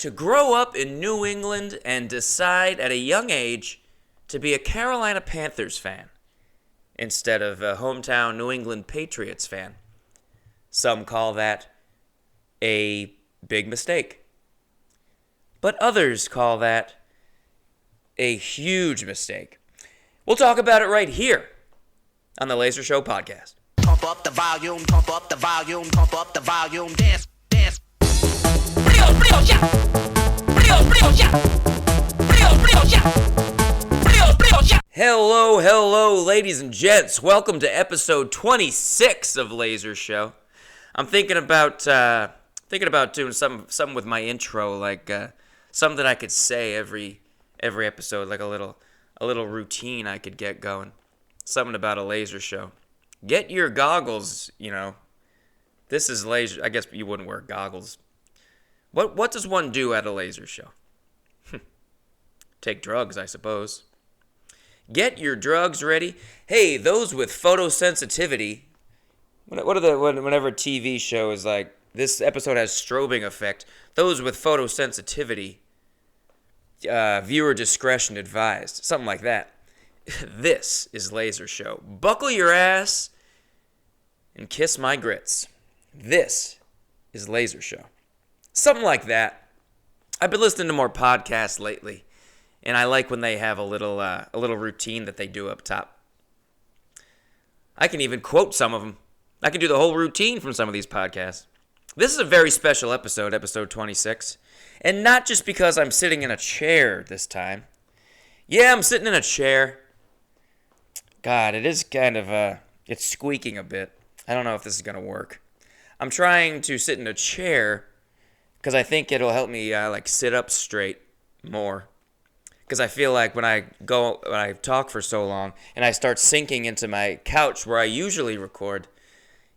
to grow up in New England and decide at a young age to be a Carolina Panthers fan instead of a hometown New England Patriots fan. Some call that a big mistake, but others call that a huge mistake. We'll talk about it right here on the Laser Show podcast. Pump up the volume, pump up the volume, pump up the volume, dance, dance. Hello, ladies and gents. Welcome to episode 26 of Laser Show. I'm thinking about doing something with my intro, like something I could say every episode, like a little routine I could get going. Something about a laser show. Get your goggles, This is laser. I guess you wouldn't wear goggles. What does one do at a laser show? Take drugs, I suppose. Get your drugs ready. Hey, those with photosensitivity. Whenever a TV show is like, this episode has strobing effect, those with photosensitivity, viewer discretion advised. Something like that. This is Laser Show. Buckle your ass and kiss my grits. This is Laser Show. Something like that. I've been listening to more podcasts lately, and I like when they have a little routine that they do up top. I can even quote some of them. I can do the whole routine from some of these podcasts. This is a very special episode 26, and not just because I'm sitting in a chair this time. Yeah, I'm sitting in a chair. God, it is kind of, it's squeaking a bit. I don't know if this is going to work. I'm trying to sit in a chair because I think it'll help me, sit up straight more. Because I feel like when I talk for so long and I start sinking into my couch where I usually record,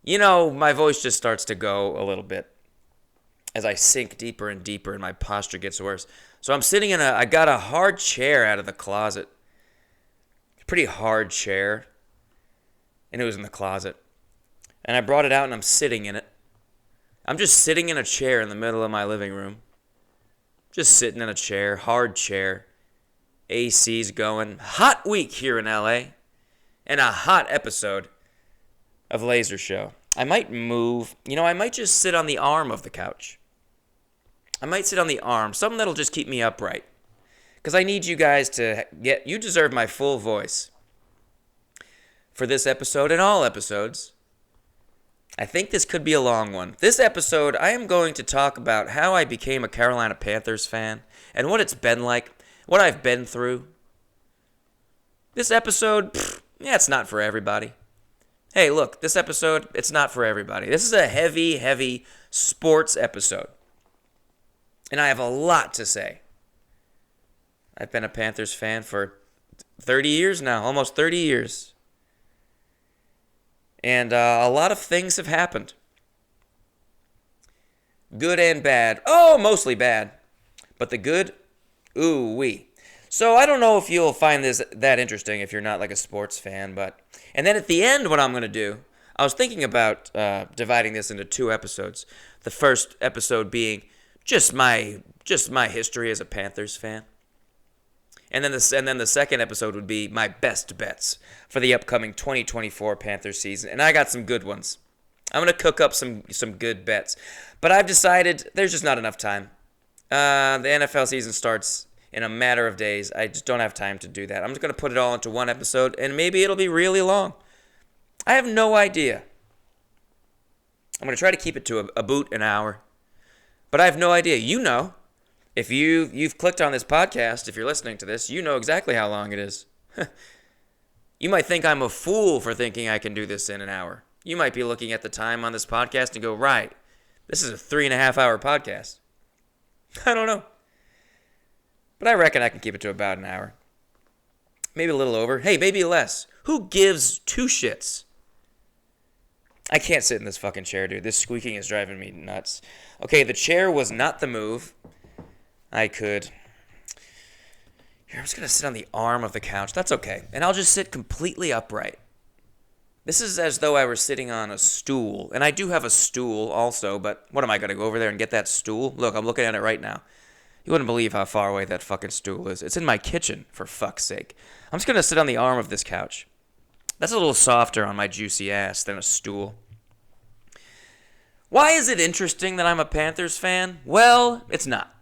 my voice just starts to go a little bit as I sink deeper and deeper and my posture gets worse. So I'm sitting I got a hard chair out of the closet. Pretty hard chair, and it was in the closet. And I brought it out, and I'm sitting in it. I'm just sitting in a chair in the middle of my living room. Just sitting in a chair, hard chair. AC's going. Hot week here in LA, and a hot episode of Laser Show. I might move. I might just sit on the arm of the couch. I might sit on the arm, something that'll just keep me upright. Because I need you guys you deserve my full voice for this episode and all episodes. I think this could be a long one. This episode, I am going to talk about how I became a Carolina Panthers fan and what it's been like, what I've been through. This episode, it's not for everybody. Hey, look, this episode, it's not for everybody. This is a heavy, heavy sports episode. And I have a lot to say. I've been a Panthers fan for 30 years now, almost 30 years. And a lot of things have happened. Good and bad. Oh, mostly bad. But the good, ooh-wee. So I don't know if you'll find this that interesting if you're not like a sports fan. And then at the end, what I'm going to do, I was thinking about dividing this into 2 episodes. The first episode being just my history as a Panthers fan. And then the second episode would be my best bets for the upcoming 2024 Panthers season. And I got some good ones. I'm going to cook up some good bets. But I've decided there's just not enough time. The NFL season starts in a matter of days. I just don't have time to do that. I'm just going to put it all into one episode, and maybe it'll be really long. I have no idea. I'm going to try to keep it to about an hour. But I have no idea. If you've clicked on this podcast, if you're listening to this, you know exactly how long it is. You might think I'm a fool for thinking I can do this in an hour. You might be looking at the time on this podcast and go, right, this is a 3.5-hour podcast. I don't know. But I reckon I can keep it to about an hour. Maybe a little over. Hey, maybe less. Who gives 2 shits? I can't sit in this fucking chair, dude. This squeaking is driving me nuts. Okay, the chair was not the move. I could. Here, I'm just going to sit on the arm of the couch. That's okay. And I'll just sit completely upright. This is as though I were sitting on a stool. And I do have a stool also, but what am I going to go over there and get that stool? Look, I'm looking at it right now. You wouldn't believe how far away that fucking stool is. It's in my kitchen, for fuck's sake. I'm just going to sit on the arm of this couch. That's a little softer on my juicy ass than a stool. Why is it interesting that I'm a Panthers fan? Well, it's not.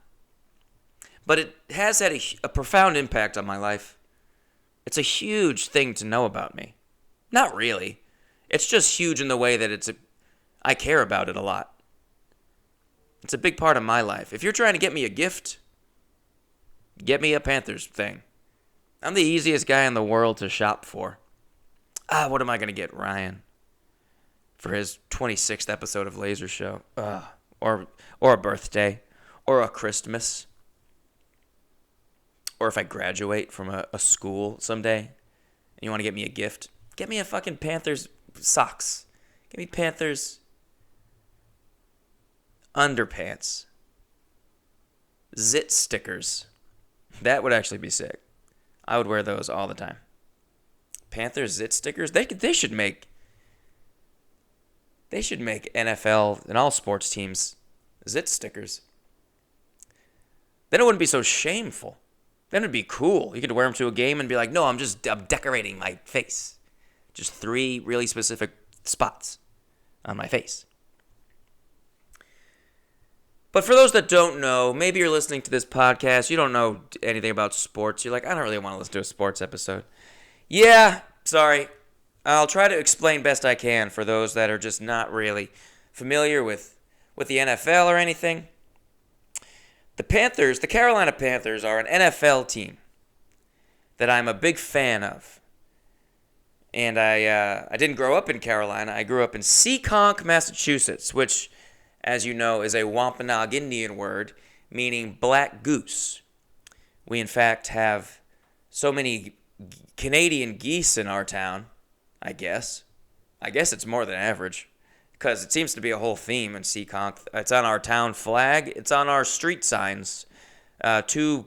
But it has had a profound impact on my life. It's a huge thing to know about me. Not really. It's just huge in the way that I care about it a lot. It's a big part of my life. If you're trying to get me a gift, get me a Panthers thing. I'm the easiest guy in the world to shop for. What am I going to get Ryan for his 26th episode of Laser Show? Or a birthday, or a Christmas. Or if I graduate from a school someday and you want to get me a gift, get me a fucking Panthers socks. Get me Panthers underpants. Zit stickers. That would actually be sick. I would wear those all the time. Panthers zit stickers? They should make NFL and all sports teams zit stickers. Then it wouldn't be so shameful. Then it'd be cool. You could wear them to a game and be like, no, I'm decorating my face. Just 3 really specific spots on my face. But for those that don't know, maybe you're listening to this podcast, you don't know anything about sports. You're like, I don't really want to listen to a sports episode. Yeah, sorry. I'll try to explain best I can for those that are just not really familiar with the NFL or anything. The Carolina Panthers, are an NFL team that I'm a big fan of. And I didn't grow up in Carolina. I grew up in Seekonk, Massachusetts, which, as you know, is a Wampanoag Indian word meaning black goose. We, in fact, have so many Canadian geese in our town, I guess. I guess it's more than average, because it seems to be a whole theme in Seekonk. It's on our town flag. It's on our street signs. 2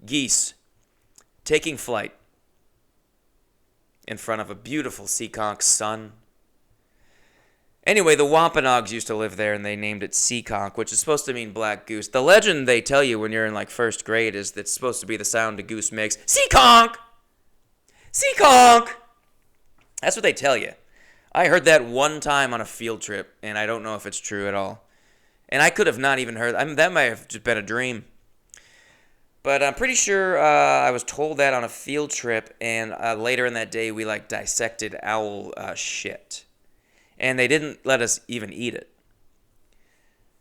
geese taking flight in front of a beautiful Seekonk sun. Anyway, the Wampanoags used to live there, and they named it Seekonk, which is supposed to mean black goose. The legend they tell you when you're in, first grade is that it's supposed to be the sound a goose makes. Seekonk! Seekonk! That's what they tell you. I heard that one time on a field trip, and I don't know if it's true at all. And I could have not even heard. That might have just been a dream. But I'm pretty sure I was told that on a field trip, and later in that day we dissected owl shit. And they didn't let us even eat it.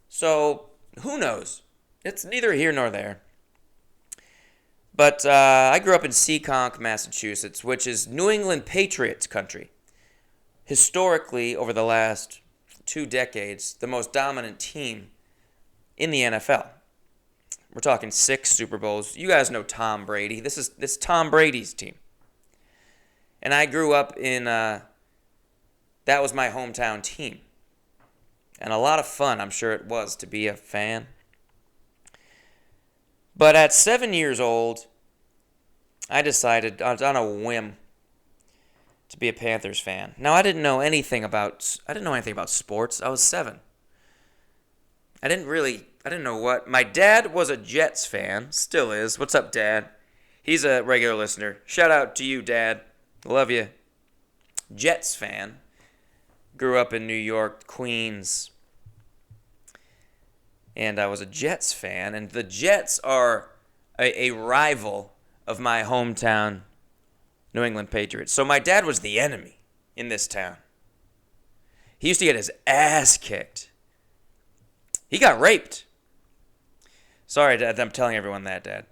So, who knows? It's neither here nor there. But I grew up in Seekonk, Massachusetts, which is New England Patriots country. Historically, over the last 2 decades, the most dominant team in the NFL. We're talking 6 Super Bowls. You guys know Tom Brady. This is Tom Brady's team. And I grew up in, that was my hometown team. And a lot of fun, I'm sure it was, to be a fan. But at 7 years old, I decided, on a whim, to be a Panthers fan. Now, I didn't know anything about sports. I was 7. I didn't know what. My dad was a Jets fan, still is. What's up, Dad? He's a regular listener. Shout out to you, Dad. Love you. Jets fan. Grew up in New York, Queens. And I was a Jets fan. And the Jets are a rival of my hometown New England Patriots. So my dad was the enemy in this town. He used to get his ass kicked. He got raped. Sorry, Dad, I'm telling everyone that, Dad.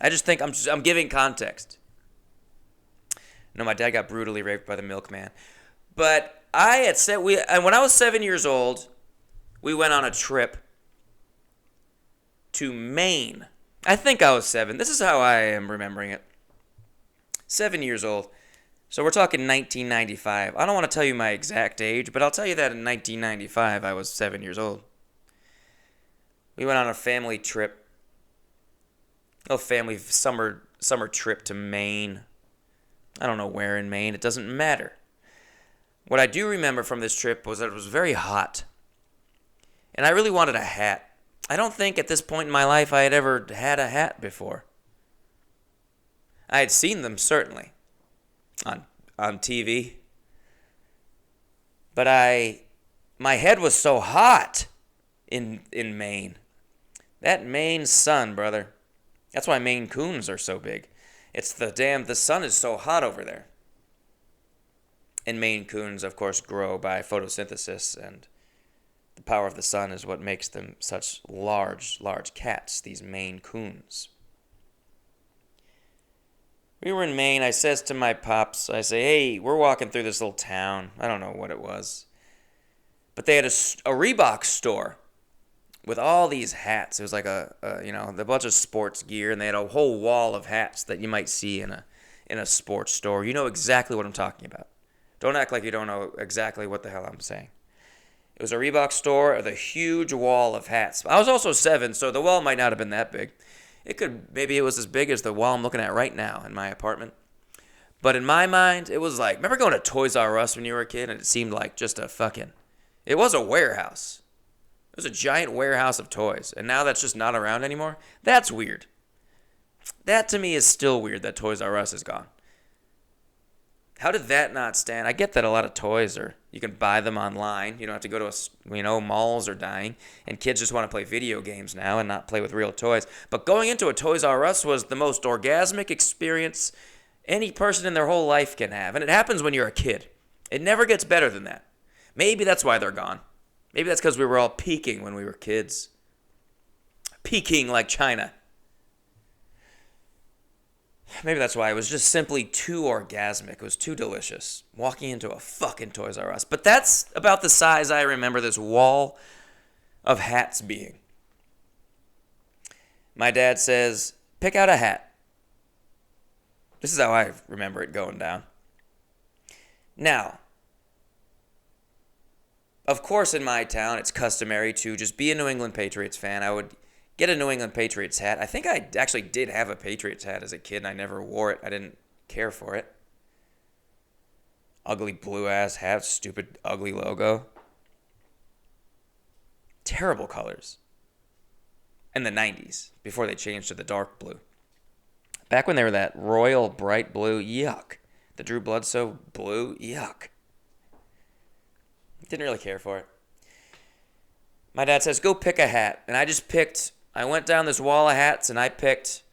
I just think I'm giving context. No, my dad got brutally raped by the milkman. But when I was 7 years old, we went on a trip to Maine. I think I was 7. This is how I am remembering it. 7 years old. So we're talking 1995. I don't want to tell you my exact age, but I'll tell you that in 1995 I was 7 years old. We went on a family trip. A family summer trip to Maine. I don't know where in Maine. It doesn't matter. What I do remember from this trip was that it was very hot. And I really wanted a hat. I don't think at this point in my life I had ever had a hat before. I had seen them, certainly, on TV. But my head was so hot in Maine. That Maine sun, brother. That's why Maine Coons are so big. It's the sun is so hot over there. And Maine Coons, of course, grow by photosynthesis, and the power of the sun is what makes them such large cats, these Maine Coons. We were in Maine. I says to my pops, I say, hey, we're walking through this little town. I don't know what it was. But they had a Reebok store with all these hats. It was like a bunch of sports gear, and they had a whole wall of hats that you might see in a sports store. You know exactly what I'm talking about. Don't act like you don't know exactly what the hell I'm saying. It was a Reebok store with a huge wall of hats. I was also 7, so the wall might not have been that big. Maybe it was as big as the wall I'm looking at right now in my apartment. But in my mind, it was like, remember going to Toys R Us when you were a kid, and it seemed like just it was a warehouse. It was a giant warehouse of toys, and now that's just not around anymore. That's weird. That to me is still weird that Toys R Us is gone. How did that not stand? I get that a lot of toys you can buy them online. You don't have to go to malls are dying, and kids just want to play video games now and not play with real toys. But going into a Toys R Us was the most orgasmic experience any person in their whole life can have, and it happens when you're a kid. It never gets better than that. Maybe that's why they're gone. Maybe that's because we were all peaking when we were kids. Peaking like China. Maybe that's why it was just simply too orgasmic. It was too delicious. Walking into a fucking Toys R Us. But that's about the size I remember this wall of hats being. My dad says, pick out a hat. This is how I remember it going down. Now, of course in my town it's customary to just be a New England Patriots fan. I would get a New England Patriots hat. I think I actually did have a Patriots hat as a kid, and I never wore it. I didn't care for it. Ugly blue-ass hat, stupid, ugly logo. Terrible colors. In the 90s, before they changed to the dark blue. Back when they were that royal bright blue, yuck. The Drew Bledsoe blue, yuck. Didn't really care for it. My dad says, go pick a hat. And I went down this wall of hats, and I picked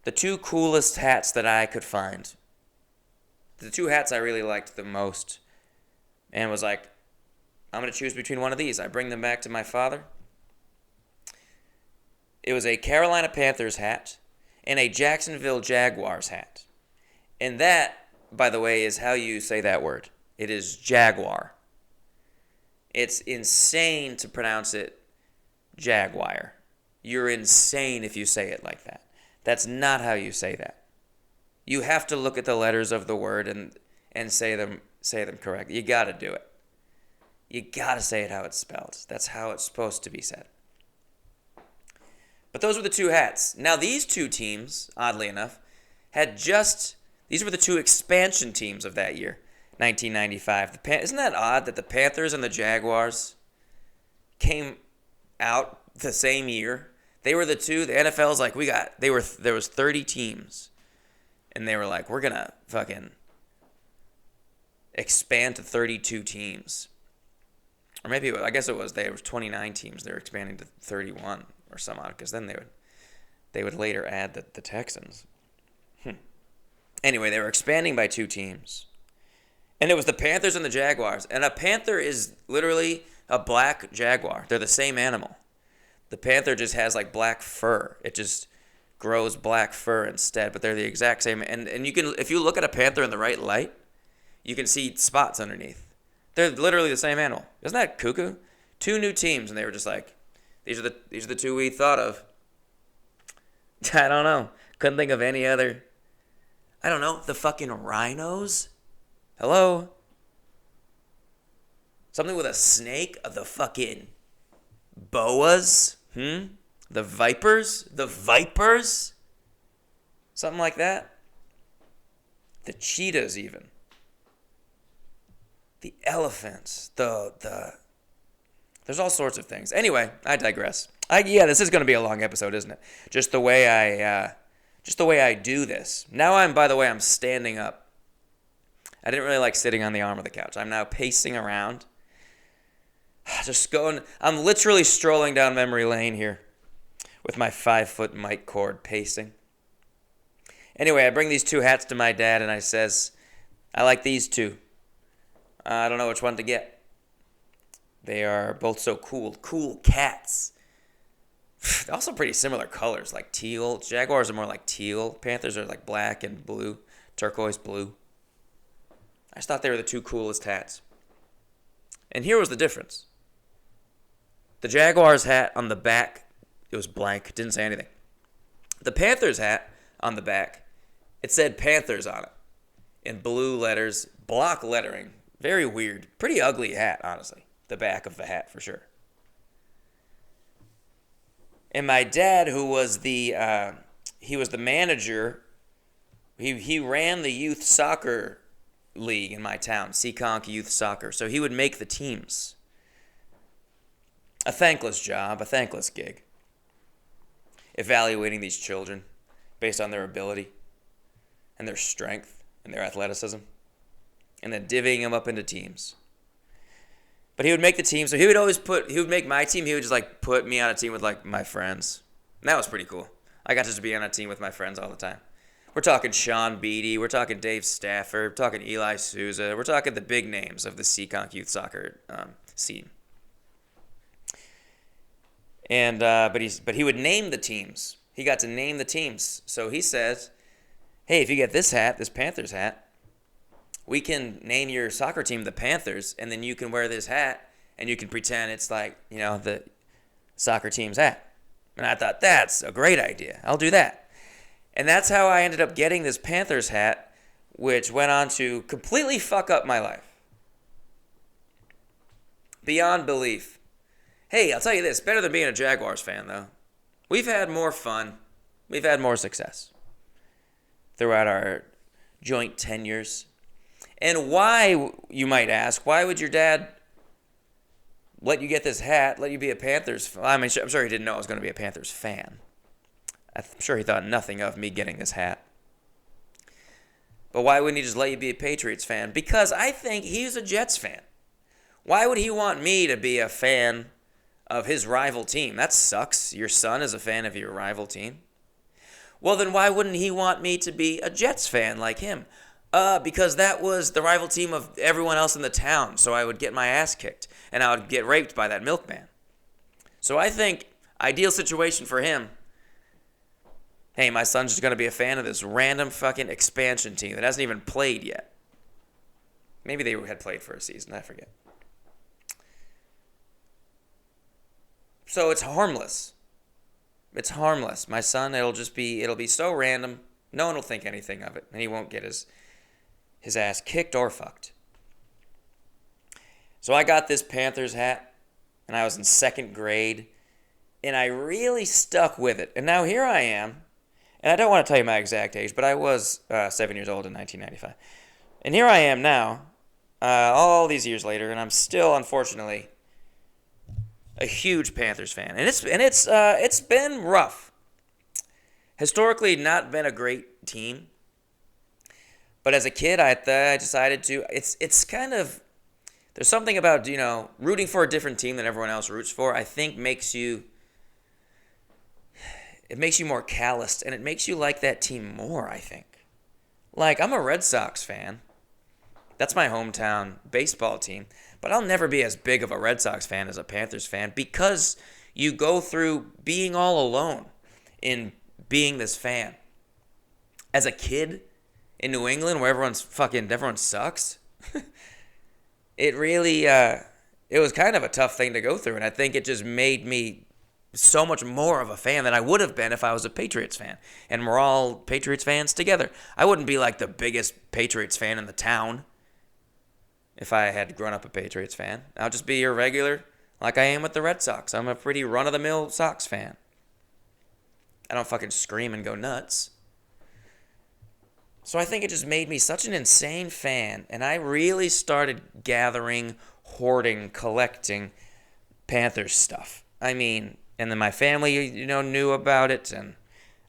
the 2 coolest hats that I could find. The 2 hats I really liked the most. And was like, I'm going to choose between one of these. I bring them back to my father. It was a Carolina Panthers hat and a Jacksonville Jaguars hat. And that, by the way, is how you say that word. It is Jaguar. It's insane to pronounce it Jaguar. You're insane if you say it like that. That's not how you say that. You have to look at the letters of the word and say them correctly. You got to do it. You got to say it how it's spelled. That's how it's supposed to be said. But those were the 2 hats. Now these 2 teams, oddly enough, these were the 2 expansion teams of that year, 1995. Isn't that odd that the Panthers and the Jaguars came out the same year? They were the 2. The NFL's like, there was 30 teams. And they were like, we're going to fucking expand to 32 teams. Or maybe, I guess there was 29 teams. They were expanding to 31 or some odd, because then they would later add the Texans. Anyway, they were expanding by 2 teams. And it was the Panthers and the Jaguars. And a panther is literally a black jaguar. They're the same animal. The panther just has like black fur. It just grows black fur instead, but they're the exact same. And you can, if you look at a panther in the right light, you can see spots underneath. They're literally the same animal. Isn't that cuckoo? 2 new teams, and they were just like, these are the 2 we thought of. I don't know. Couldn't think of any other. I don't know. The fucking rhinos? Hello? Something with a snake? The fucking boas? The vipers? The vipers? Something like that? The cheetahs even. The elephants. The There's all sorts of things. Anyway, I digress. Yeah, this is going to be a long episode, isn't it? Just the way I do this. Now by the way, I'm standing up. I didn't really like sitting on the arm of the couch. I'm now pacing around. I'm literally strolling down memory lane here with my 5-foot mic cord pacing. Anyway, I bring these 2 hats to my dad and I says, I like these 2. I don't know which one to get. They are both so cool. Cool cats. Also pretty similar colors, like teal. Jaguars are more like teal. Panthers are like black and blue. Turquoise blue. I just thought they were the 2 coolest hats. And here was the difference. The Jaguars hat on the back, it was blank. Didn't say anything. The Panthers hat on the back, it said Panthers on it. In blue letters, block lettering. Very weird. Pretty ugly hat, honestly. The back of the hat, for sure. And my dad, who was the manager, he ran the youth soccer league in my town, Seekonk Youth Soccer. So he would make the teams. A thankless job, a thankless gig. Evaluating these children based on their ability and their strength and their athleticism. And then divvying them up into teams. But he would make the team, so he would make my team, he would just like put me on a team with like my friends. And that was pretty cool. I got to just be on a team with my friends all the time. We're talking Sean Beatty, we're talking Dave Stafford, we're talking Eli Souza, we're talking the big names of the Seekonk Youth Soccer scene. And but he would name the teams. He got to name the teams. So he says, hey, if you get this hat, this Panthers hat, we can name your soccer team the Panthers, and then you can wear this hat, and you can pretend it's like, the soccer team's hat. And I thought, that's a great idea. I'll do that. And that's how I ended up getting this Panthers hat, which went on to completely fuck up my life. Beyond belief. Hey, I'll tell you this, better than being a Jaguars fan, though. We've had more fun. We've had more success throughout our joint tenures. And why, you might ask, why would your dad let you get this hat, let you be a Panthers fan? I'm sure he didn't know I was going to be a Panthers fan. I'm sure he thought nothing of me getting this hat. But why wouldn't he just let you be a Patriots fan? Because I think he's a Jets fan. Why would he want me to be a fan of his rival team? That sucks. Your son is a fan of your rival team. Well, then why wouldn't he want me to be a Jets fan like him? Because that was the rival team of everyone else in the town, so I would get my ass kicked, and I would get raped by that milkman. So I think, ideal situation for him, hey, my son's just going to be a fan of this random fucking expansion team that hasn't even played yet. Maybe they had played for a season, I forget. So it's harmless. It's harmless. My son, it'll be so random, no one will think anything of it, and he won't get his ass kicked or fucked. So I got this Panthers hat, and I was in 2nd grade, and I really stuck with it. And now here I am, and I don't want to tell you my exact age, but I was 7 years old in 1995. And here I am now, all these years later, and I'm still, unfortunately, a huge Panthers fan. And it's been rough. Historically, not been a great team. But as a kid, I decided to. It's kind of, there's something about rooting for a different team than everyone else roots for. I think makes you more calloused, and it makes you like that team more. I think. Like, I'm a Red Sox fan. That's my hometown baseball team. But I'll never be as big of a Red Sox fan as a Panthers fan because you go through being all alone in being this fan. As a kid in New England, where everyone sucks, it really, it was kind of a tough thing to go through, and I think it just made me so much more of a fan than I would have been if I was a Patriots fan, and we're all Patriots fans together. I wouldn't be like the biggest Patriots fan in the town if I had grown up a Patriots fan. I'll just be your regular, like I am with the Red Sox. I'm a pretty run-of-the-mill Sox fan. I don't fucking scream and go nuts. So I think it just made me such an insane fan, and I really started gathering, hoarding, collecting Panthers stuff. I mean, and then my family, knew about it, and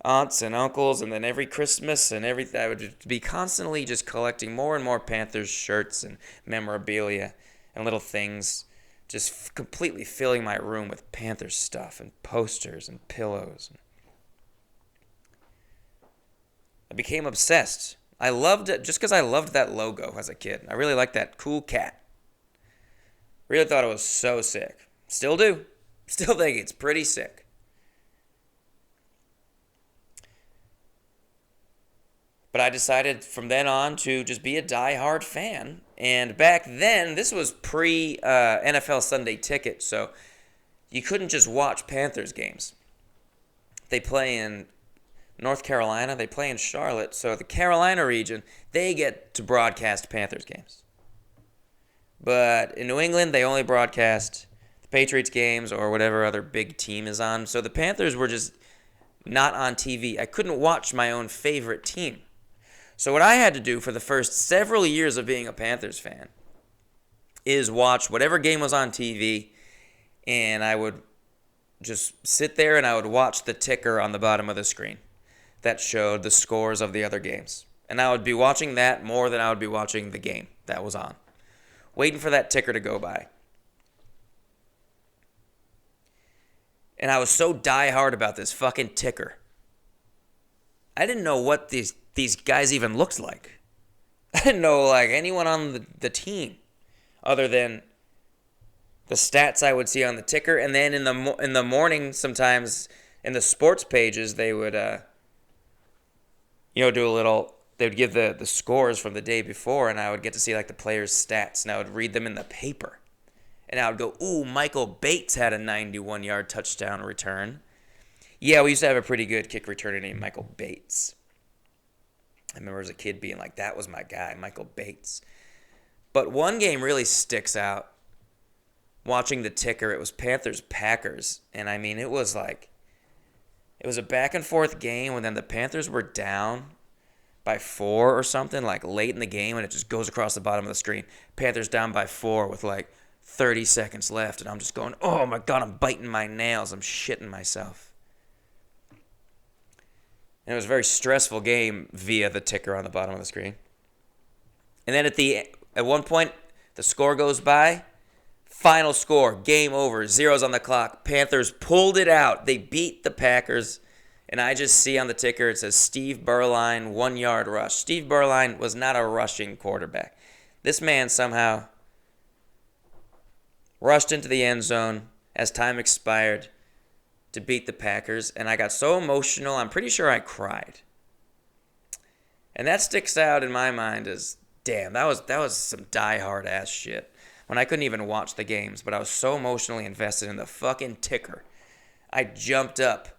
aunts and uncles, and then every Christmas and everything, I would be constantly just collecting more and more Panthers shirts and memorabilia and little things, just completely filling my room with Panthers stuff and posters and pillows. I became obsessed. I loved it just because I loved that logo as a kid. I really liked that cool cat. Really thought it was so sick. Still do. Still think it's pretty sick. But I decided from then on to just be a die-hard fan. And back then, this was pre-NFL Sunday Ticket, so you couldn't just watch Panthers games. They play in North Carolina, they play in Charlotte, so the Carolina region, they get to broadcast Panthers games. But in New England, they only broadcast the Patriots games or whatever other big team is on. So the Panthers were just not on TV. I couldn't watch my own favorite team. So what I had to do for the first several years of being a Panthers fan is watch whatever game was on TV, and I would just sit there and I would watch the ticker on the bottom of the screen that showed the scores of the other games. And I would be watching that more than I would be watching the game that was on, waiting for that ticker to go by. And I was so diehard about this fucking ticker. I didn't know what these guys even looked like. I didn't know like anyone on the team other than the stats I would see on the ticker. And then in the morning, sometimes in the sports pages, they would do a little. They would give the scores from the day before, and I would get to see like the players' stats, and I would read them in the paper. And I would go, ooh, Michael Bates had a 91-yard touchdown return. Yeah, we used to have a pretty good kick returner named Michael Bates. I remember as a kid being like, that was my guy, Michael Bates. But one game really sticks out. Watching the ticker, it was Panthers-Packers. And I mean, it was a back-and-forth game when then the Panthers were down by 4 or something, like late in the game, and it just goes across the bottom of the screen. Panthers down by 4 with like 30 seconds left, and I'm just going, oh my God, I'm biting my nails. I'm shitting myself. And it was a very stressful game via the ticker on the bottom of the screen. And then at one point, the score goes by. Final score, game over, zeros on the clock. Panthers pulled it out. They beat the Packers. And I just see on the ticker, it says Steve Berline, 1-yard rush. Steve Berline was not a rushing quarterback. This man somehow rushed into the end zone as time expired to beat the Packers, and I got so emotional, I'm pretty sure I cried. And that sticks out in my mind as, damn, that was some diehard ass shit. When I couldn't even watch the games, but I was so emotionally invested in the fucking ticker. I jumped up.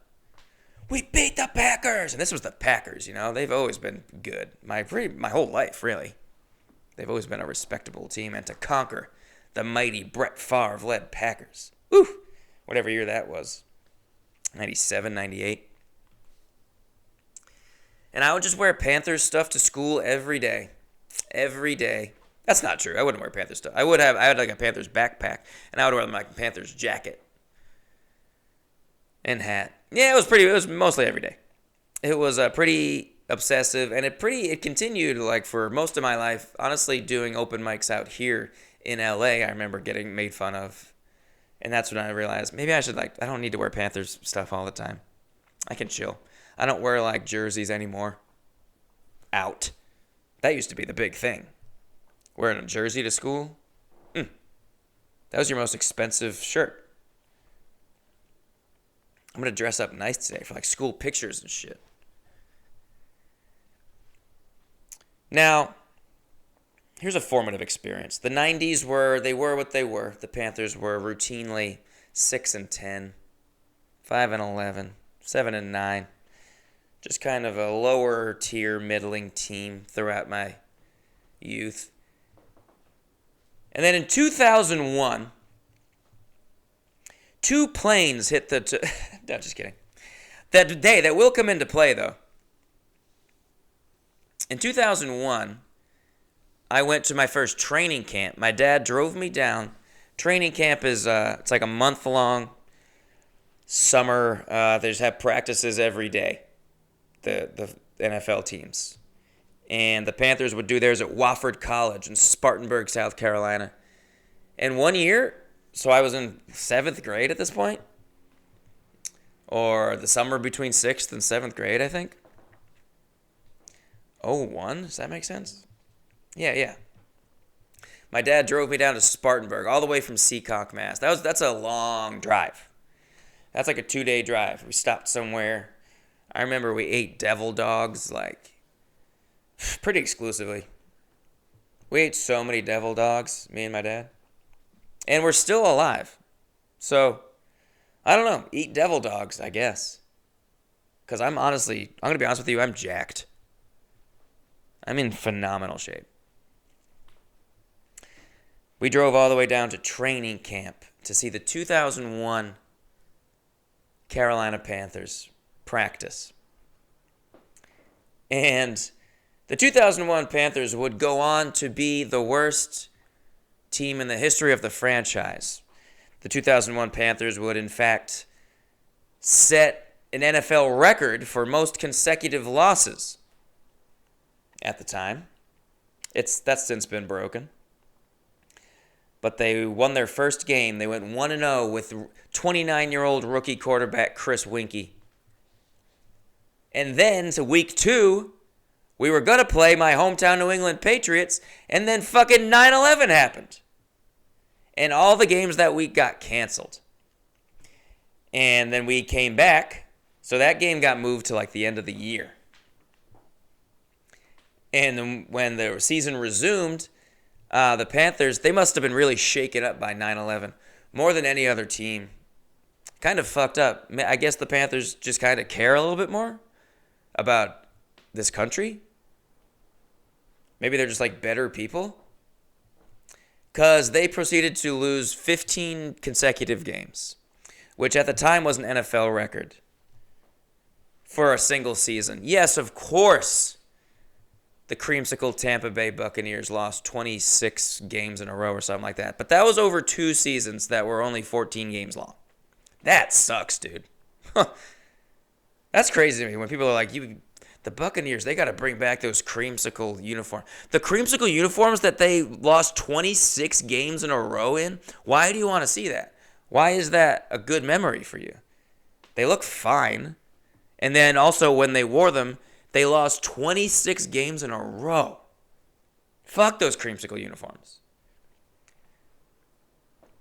We beat the Packers! And this was the Packers, They've always been good. My whole life, really. They've always been a respectable team, and to conquer the mighty Brett Favre-led Packers. Woo! Whatever year that was. 97, 98. And I would just wear Panthers stuff to school every day. Every day. That's not true. I wouldn't wear Panthers stuff. I had like a Panthers backpack, and I would wear like a Panthers jacket and hat. Yeah, it was mostly every day. It was pretty obsessive, and it continued like for most of my life, honestly, doing open mics out here in LA. I remember getting made fun of. And that's when I realized maybe I don't need to wear Panthers stuff all the time. I can chill. I don't wear like jerseys anymore. Out. That used to be the big thing. Wearing a jersey to school? That was your most expensive shirt. I'm going to dress up nice today for like school pictures and shit. Now, here's a formative experience. The 90s were what they were. The Panthers were routinely 6-10, 5-11, 7-9. Just kind of a lower tier middling team throughout my youth. And then in 2001, 2 planes hit the... No, just kidding. That day, that will come into play, though. In 2001... I went to my first training camp. My dad drove me down Training camp is it's like a month long summer. They just have practices every day. The NFL teams, and the Panthers would do theirs at Wofford College in Spartanburg, South Carolina. And one year, so I was in 7th grade at this point, or the summer between 6th and 7th grade, I think. 01, does that make sense? Yeah. My dad drove me down to Spartanburg, all the way from Seekonk, Mass. That's a long drive. That's like a 2-day drive. We stopped somewhere. I remember we ate devil dogs, like, pretty exclusively. We ate so many devil dogs, me and my dad. And we're still alive. So, I don't know. Eat devil dogs, I guess. Because I'm going to be honest with you, I'm jacked. I'm in phenomenal shape. We drove all the way down to training camp to see the 2001 Carolina Panthers practice. And the 2001 Panthers would go on to be the worst team in the history of the franchise. The 2001 Panthers would, in fact, set an NFL record for most consecutive losses at the time. That's since been broken. But they won their first game. They went 1-0 with 29-year-old rookie quarterback Chris Winkie. And then to week 2, we were going to play my hometown New England Patriots, and then fucking 9/11 happened. And all the games that week got canceled. And then we came back, so that game got moved to like the end of the year. And then when the season resumed, the Panthers, they must have been really shaken up by 9/11. More than any other team. Kind of fucked up. I guess the Panthers just kind of care a little bit more about this country. Maybe they're just like better people. Because they proceeded to lose 15 consecutive games, which at the time was an NFL record for a single season. Yes, of course, the creamsicle Tampa Bay Buccaneers lost 26 games in a row or something like that. But that was over 2 seasons that were only 14 games long. That sucks, dude. That's crazy to me when people are like, the Buccaneers, they got to bring back those creamsicle uniforms. The creamsicle uniforms that they lost 26 games in a row in? Why do you want to see that? Why is that a good memory for you? They look fine. And then also when they wore them, they lost 26 games in a row. Fuck those creamsicle uniforms.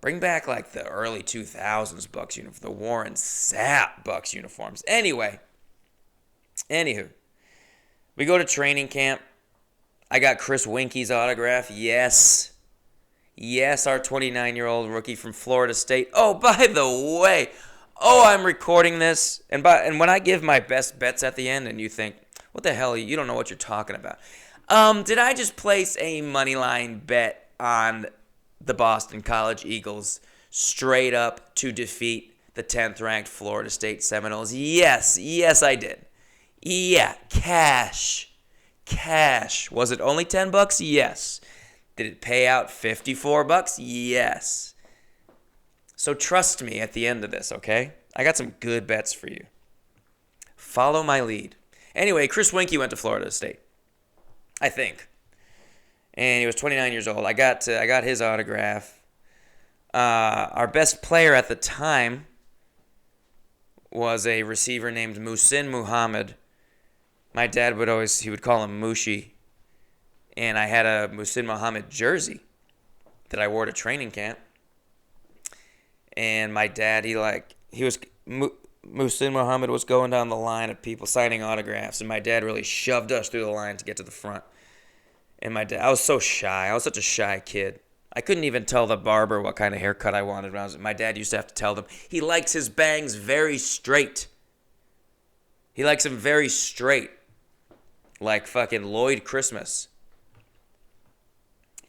Bring back like the early 2000s Bucks uniform, the Warren Sapp Bucks uniforms. Anywho, we go to training camp. I got Chris Winkie's autograph. Yes, our 29-year-old rookie from Florida State. Oh, by the way, I'm recording this, and when I give my best bets at the end, and you think, what the hell, you don't know what you're talking about. Did I just place a moneyline bet on the Boston College Eagles straight up to defeat the 10th-ranked Florida State Seminoles? Yes, I did. Yeah, cash. Was it only $10? Yes. Did it pay out $54? Yes. So trust me at the end of this, okay? I got some good bets for you. Follow my lead. Anyway, Chris Winkie went to Florida State, I think. And he was 29 years old. I got his autograph. Our best player at the time was a receiver named Muhsin Muhammad. My dad would call him Mushi. And I had a Muhsin Muhammad jersey that I wore to training camp. And my dad, Muhsin Muhammad was going down the line of people signing autographs. And my dad really shoved us through the line to get to the front. And my dad, I was so shy. I was such a shy kid. I couldn't even tell the barber what kind of haircut I wanted when my dad used to have to tell them. He likes his bangs very straight. He likes them very straight. Like fucking Lloyd Christmas.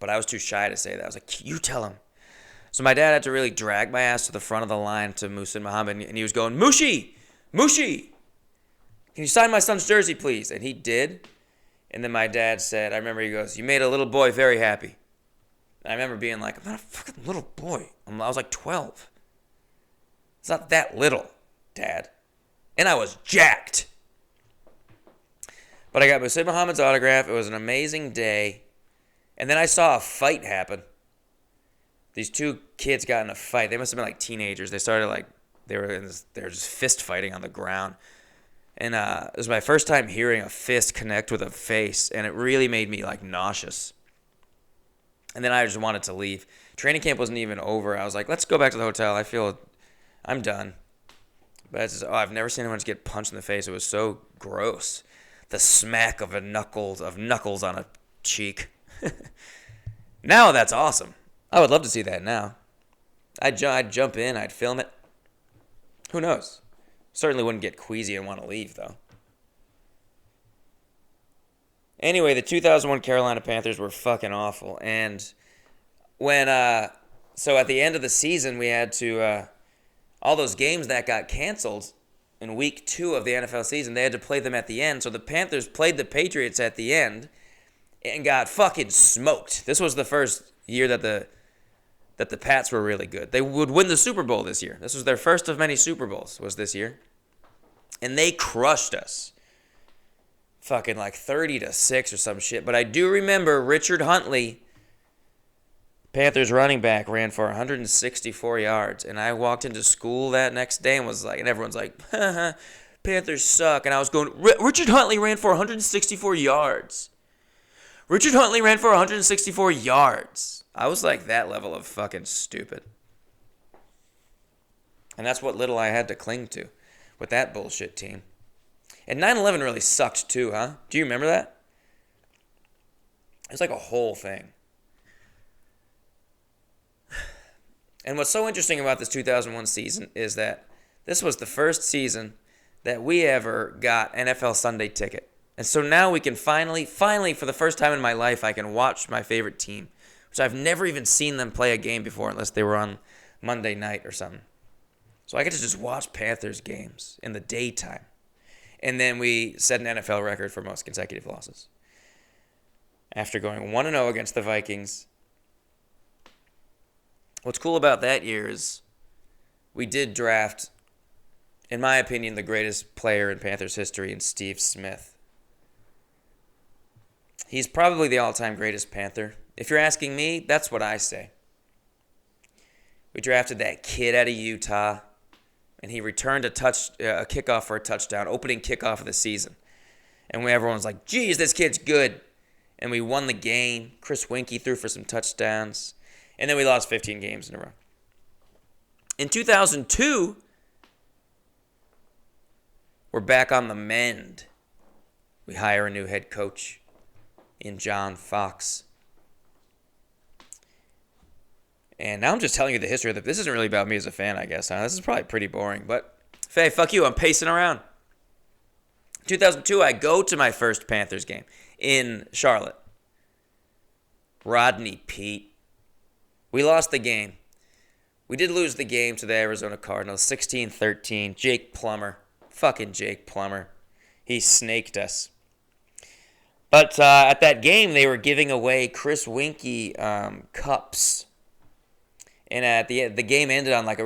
But I was too shy to say that. I was like, you tell him. So my dad had to really drag my ass to the front of the line to Muhsin Muhammad. And he was going, Mushi! Can you sign my son's jersey, please? And he did. And then my dad said, I remember he goes, you made a little boy very happy. And I remember being like, I'm not a fucking little boy. I was like 12. It's not that little, Dad. And I was jacked. But I got Musaid Muhammad's autograph. It was an amazing day. And then I saw a fight happen. These two kids got in a fight. They must have been like teenagers. They started like, they were just fist fighting on the ground. And it was my first time hearing a fist connect with a face. And it really made me like nauseous. And then I just wanted to leave. Training camp wasn't even over. I was like, let's go back to the hotel. I feel I'm done. But it's just, I've never seen anyone just get punched in the face. It was so gross. The smack of knuckles on a cheek. Now that's awesome. I would love to see that now. I'd jump in. I'd film it. Who knows? Certainly wouldn't get queasy and want to leave, though. Anyway, the 2001 Carolina Panthers were fucking awful. And when, so at the end of the season, we had to, all those games that got canceled in week 2 of the NFL season, they had to play them at the end. So the Panthers played the Patriots at the end and got fucking smoked. This was the first year that the Pats were really good. They would win the Super Bowl this year. This was their first of many Super Bowls, was this year. And they crushed us. Fucking like 30-6 or some shit. But I do remember Richard Huntley, Panthers running back, ran for 164 yards. And I walked into school that next day and was like, and everyone's like, haha, Panthers suck. And I was going, Richard Huntley ran for 164 yards. Richard Huntley ran for 164 yards. I was like that level of fucking stupid. And that's what little I had to cling to with that bullshit team. And 9/11 really sucked too, huh? Do you remember that? It was like a whole thing. And what's so interesting about this 2001 season is that this was the first season that we ever got NFL Sunday Ticket. And so now we can finally, for the first time in my life, I can watch my favorite team, which I've never even seen them play a game before unless they were on Monday night or something. So I get to just watch Panthers games in the daytime. And then we set an NFL record for most consecutive losses. After going 1-0 against the Vikings. What's cool about that year is we did draft, in my opinion, the greatest player in Panthers history in Steve Smith. He's probably the all-time greatest Panther. If you're asking me, that's what I say. We drafted that kid out of Utah, and he returned a kickoff for a touchdown, opening kickoff of the season. And everyone's like, geez, this kid's good. And we won the game. Chris Winkie threw for some touchdowns. And then we lost 15 games in a row. In 2002, we're back on the mend. We hire a new head coach in John Fox. And now I'm just telling you the history of this isn't really about me as a fan, I guess. This is probably pretty boring, but hey, fuck you, I'm pacing around. 2002, I go to my first Panthers game in Charlotte. Rodney Peete. We lost the game. We did lose the game to the Arizona Cardinals, 16-13. Jake Plummer. Fucking Jake Plummer. He snaked us. But at that game, they were giving away Chris Winkie cups. And at the game ended on like a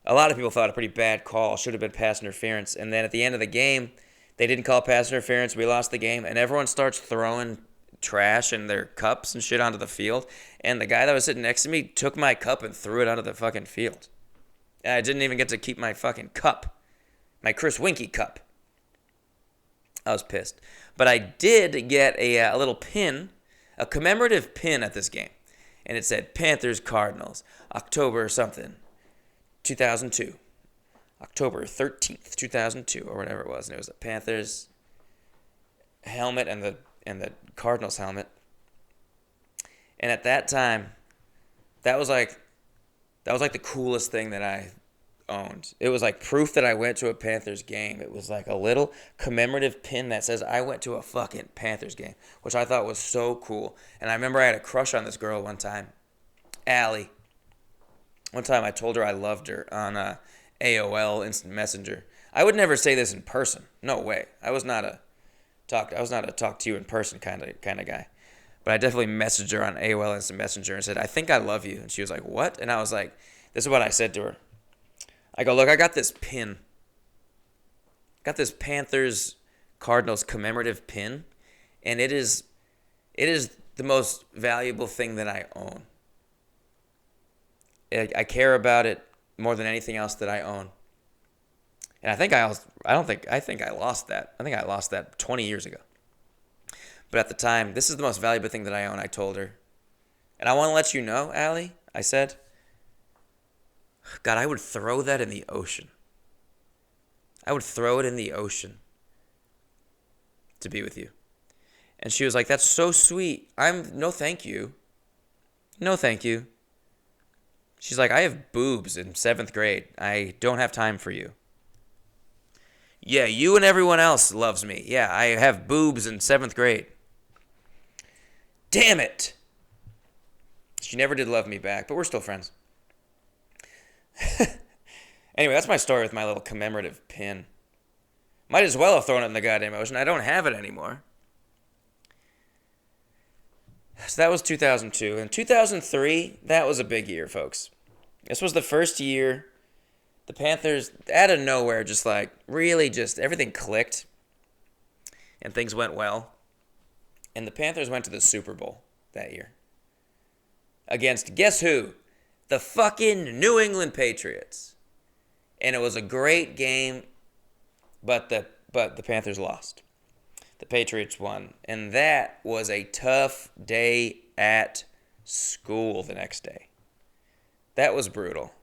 lot of people thought a pretty bad call. Should have been pass interference. And then at the end of the game, they didn't call pass interference. We lost the game. And everyone starts throwing trash and their cups and shit onto the field. And the guy that was sitting next to me took my cup and threw it onto the fucking field. And I didn't even get to keep my fucking cup. My Chris Winkie cup. I was pissed. But I did get a little pin, a commemorative pin at this game. And it said Panthers Cardinals, October something, 2002. October 13th, 2002, or whatever it was. And it was a Panthers helmet and the Cardinals helmet. And at that time, that was like the coolest thing that I owned. It was like proof that I went to a Panthers game. It was like a little commemorative pin that says I went to a fucking Panthers game, which I thought was so cool. And I remember I had a crush on this girl one time, Allie. One time I told her I loved her on AOL Instant Messenger. I would never say this in person. No way. I was not a talk to you in person kind of guy. But I definitely messaged her on AOL Instant Messenger and said, I think I love you. And she was like, what? And I was like, this is what I said to her. I go, look, I got this pin. Got this Panthers Cardinals commemorative pin. And it is the most valuable thing that I own. I care about it more than anything else that I own. And I think I lost that. I think I lost that 20 years ago. But at the time, this is the most valuable thing that I own, I told her. And I want to let you know, Allie, I said, God, I would throw that in the ocean. I would throw it in the ocean to be with you. And she was like, that's so sweet. No thank you. No thank you. She's like, I have boobs in 7th grade. I don't have time for you. Yeah, you and everyone else loves me. Yeah, I have boobs in 7th grade. Damn it. She never did love me back, but we're still friends. Anyway, that's my story with my little commemorative pin. Might as well have thrown it in the goddamn ocean. I don't have it anymore. So that was 2002. In 2003, that was a big year, folks. This was the first year the Panthers, out of nowhere, just like, really just, everything clicked. And things went well. And the Panthers went to the Super Bowl that year. Against, guess who? The fucking New England Patriots. And it was a great game, but the Panthers lost. The Patriots won. And that was a tough day at school the next day. That was brutal.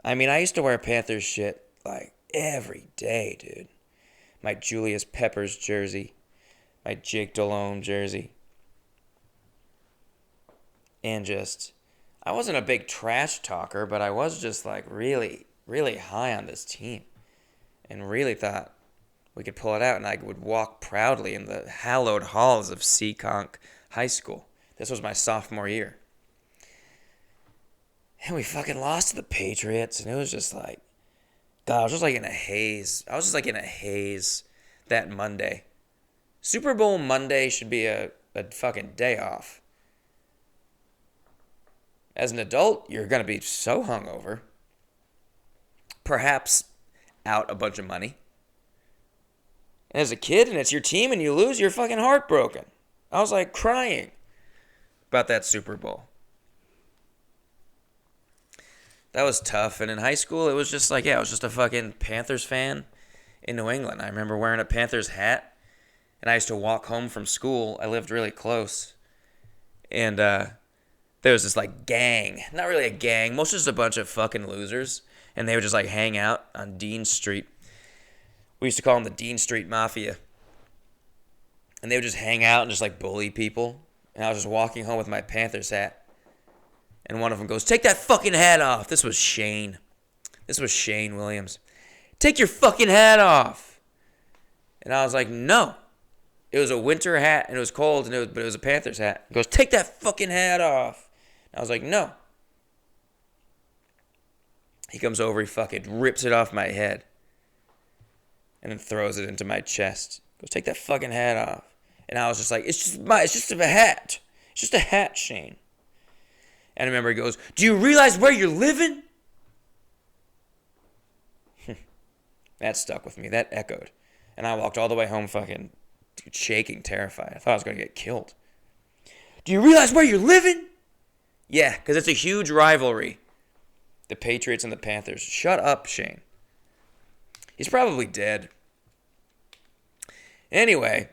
I mean, I used to wear Panthers shit like every day, dude. My Julius Peppers jersey. My Jake Delhomme jersey. And just, I wasn't a big trash talker, but I was just like really, really high on this team. And really thought we could pull it out, and I would walk proudly in the hallowed halls of Seekonk High School. This was my sophomore year. And we fucking lost to the Patriots, and it was just like, God, I was just like in a haze. I was just like in a haze that Monday. Super Bowl Monday should be a fucking day off. As an adult, you're going to be so hungover. Perhaps out a bunch of money. And as a kid, and it's your team, and you lose, you're fucking heartbroken. I was like crying about that Super Bowl. That was tough. And in high school, it was just like, I was just a fucking Panthers fan in New England. I remember wearing a Panthers hat, and I used to walk home from school. I lived really close. And there was this like gang. Not really a gang. Most just a bunch of fucking losers. And they would just like hang out on Dean Street. We used to call them the Dean Street Mafia. And they would just hang out and just like bully people. And I was just walking home with my Panthers hat. And one of them goes, take that fucking hat off. This was Shane. This was Shane Williams. Take your fucking hat off. And I was like, no. It was a winter hat, and it was cold, but it was a Panthers hat. He goes, take that fucking hat off. And I was like, no. He comes over, he fucking rips it off my head. And then throws it into my chest. He goes, take that fucking hat off. And I was just like, it's just a hat. It's just a hat, Shane. And I remember he goes, do you realize where you're living? That stuck with me. That echoed. And I walked all the way home fucking shaking, terrified. I thought I was going to get killed. Do you realize where you're living? Yeah, because it's a huge rivalry. The Patriots and the Panthers. Shut up, Shane. He's probably dead. Anyway,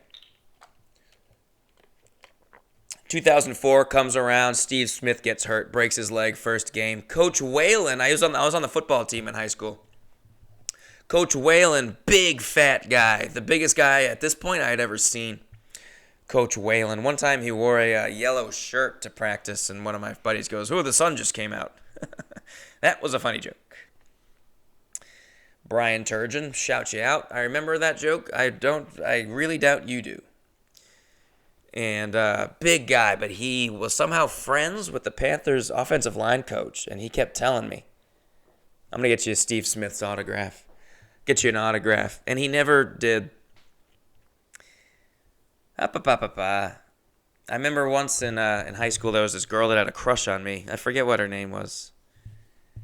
2004 comes around. Steve Smith gets hurt, breaks his leg first game. Coach Whalen, I was on the football team in high school. Coach Whalen, big fat guy, the biggest guy at this point I had ever seen. Coach Whalen. One time he wore a yellow shirt to practice, and one of my buddies goes, "Oh, the sun just came out." That was a funny joke. Brian Turgeon, shout you out. I remember that joke. I really doubt you do. And big guy, but he was somehow friends with the Panthers offensive line coach, and he kept telling me, I'm going to get you Steve Smith's autograph. Get you an autograph. And he never did. I remember once in high school there was this girl that had a crush on me. I forget what her name was.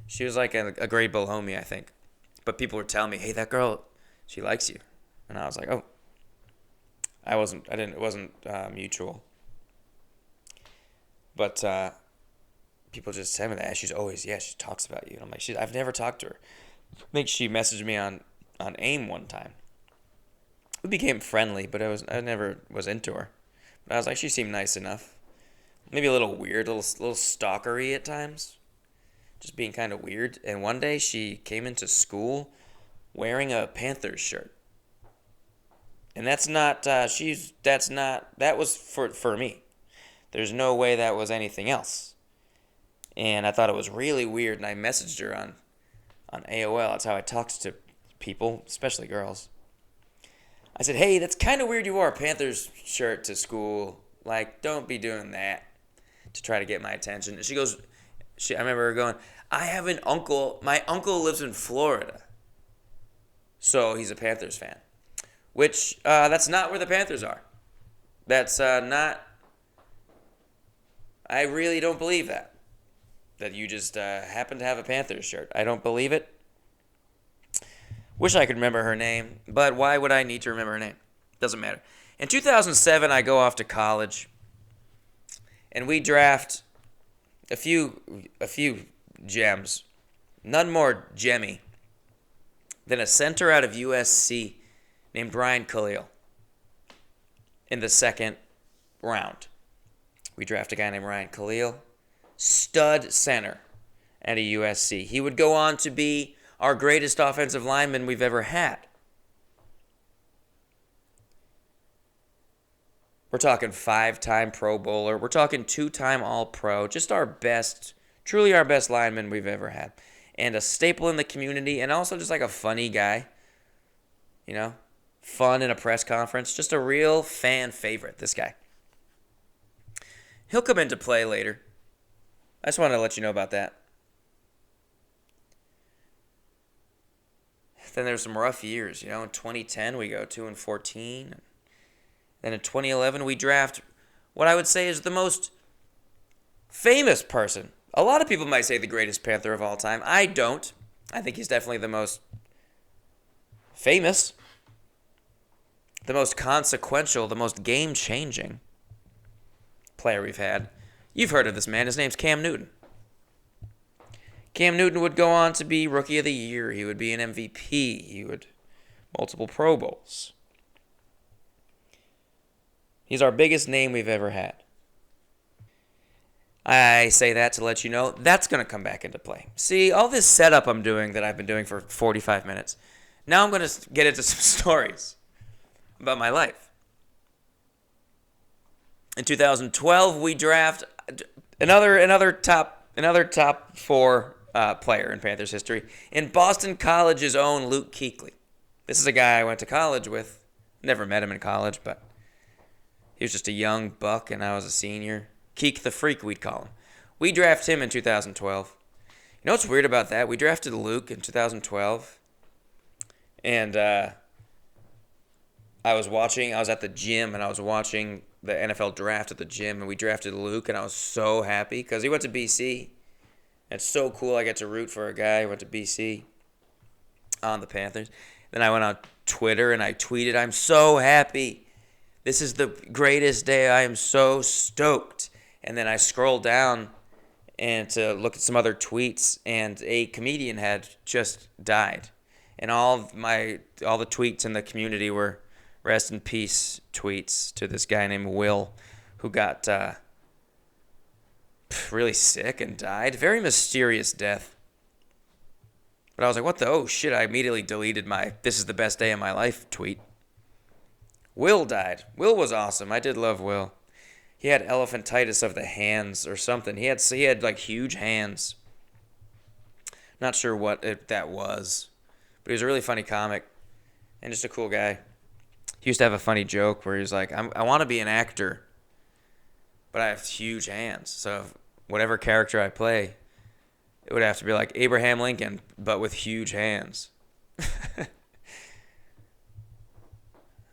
She was like a grade below me, I think. But people were telling me, "Hey, that girl, she likes you," and I was like, "Oh." I wasn't. I didn't. It wasn't mutual. But people just tell me that she's always, yeah, she talks about you. And I'm like, I've never talked to her. I think she messaged me on AIM one time. We became friendly, but I never was into her. But I was like, she seemed nice enough. Maybe a little weird, little stalkery at times. Just being kind of weird. And one day she came into school wearing a Panthers shirt. And that was for me. There's no way that was anything else. And I thought it was really weird, and I messaged her on AOL. That's how I talked to people, especially girls. I said, "Hey, that's kind of weird you wore a Panthers shirt to school. Like, don't be doing that," to try to get my attention. And she goes, I remember her going, "I have an uncle. My uncle lives in Florida. So he's a Panthers fan." Which, that's not where the Panthers are. That's not... I really don't believe that. That you just happen to have a Panthers shirt. I don't believe it. Wish I could remember her name, but why would I need to remember her name? Doesn't matter. In 2007, I go off to college, and we draft a few gems. None more gemmy than a center out of USC named Ryan Khalil in the second round. We draft a guy named Ryan Khalil, stud center at a USC. He would go on to be our greatest offensive lineman we've ever had. We're talking 5-time Pro Bowler. We're talking 2-time All-Pro. Just our best, truly our best lineman we've ever had. And a staple in the community, and also just like a funny guy. You know? Fun in a press conference. Just a real fan favorite, this guy. He'll come into play later. I just wanted to let you know about that. Then there's some rough years, In 2010, we go 2-14. Then in 2011, we draft what I would say is the most famous person. A lot of people might say the greatest Panther of all time. I don't. I think he's definitely the most famous, the most consequential, the most game-changing player we've had. You've heard of this man. His name's Cam Newton. Cam Newton would go on to be Rookie of the Year. He would be an MVP. He would multiple Pro Bowls. He's our biggest name we've ever had. I say that to let you know that's going to come back into play. See, all this setup I'm doing that I've been doing for 45 minutes, now I'm going to get into some stories about my life. In 2012, we draft another top 4 player in Panthers history, in Boston College's own Luke Kuechly. This is a guy I went to college with. Never met him in college, but he was just a young buck, and I was a senior. Keek the Freak, we'd call him. We drafted him in 2012. You know what's weird about that? We drafted Luke in 2012, and I was at the gym, and I was watching the NFL draft at the gym, and we drafted Luke, and I was so happy because he went to BC. It's so cool I get to root for a guy who went to BC on the Panthers. Then I went on Twitter, and I tweeted, "I'm so happy. This is the greatest day. I am so stoked." And then I scrolled down and to look at some other tweets, and a comedian had just died. And all the tweets in the community were rest in peace tweets to this guy named Will, who got really sick and died. Very mysterious death. But I was like, what the? Oh shit, I immediately deleted my "this is the best day of my life" tweet. Will died. Will was awesome. I did love Will. He had elephantitis of the hands or something. He had like huge hands. Not sure what that was, but he was a really funny comic and just a cool guy. He used to have a funny joke where he was like, I want to be an actor, but I have huge hands. So whatever character I play, it would have to be like Abraham Lincoln, but with huge hands. I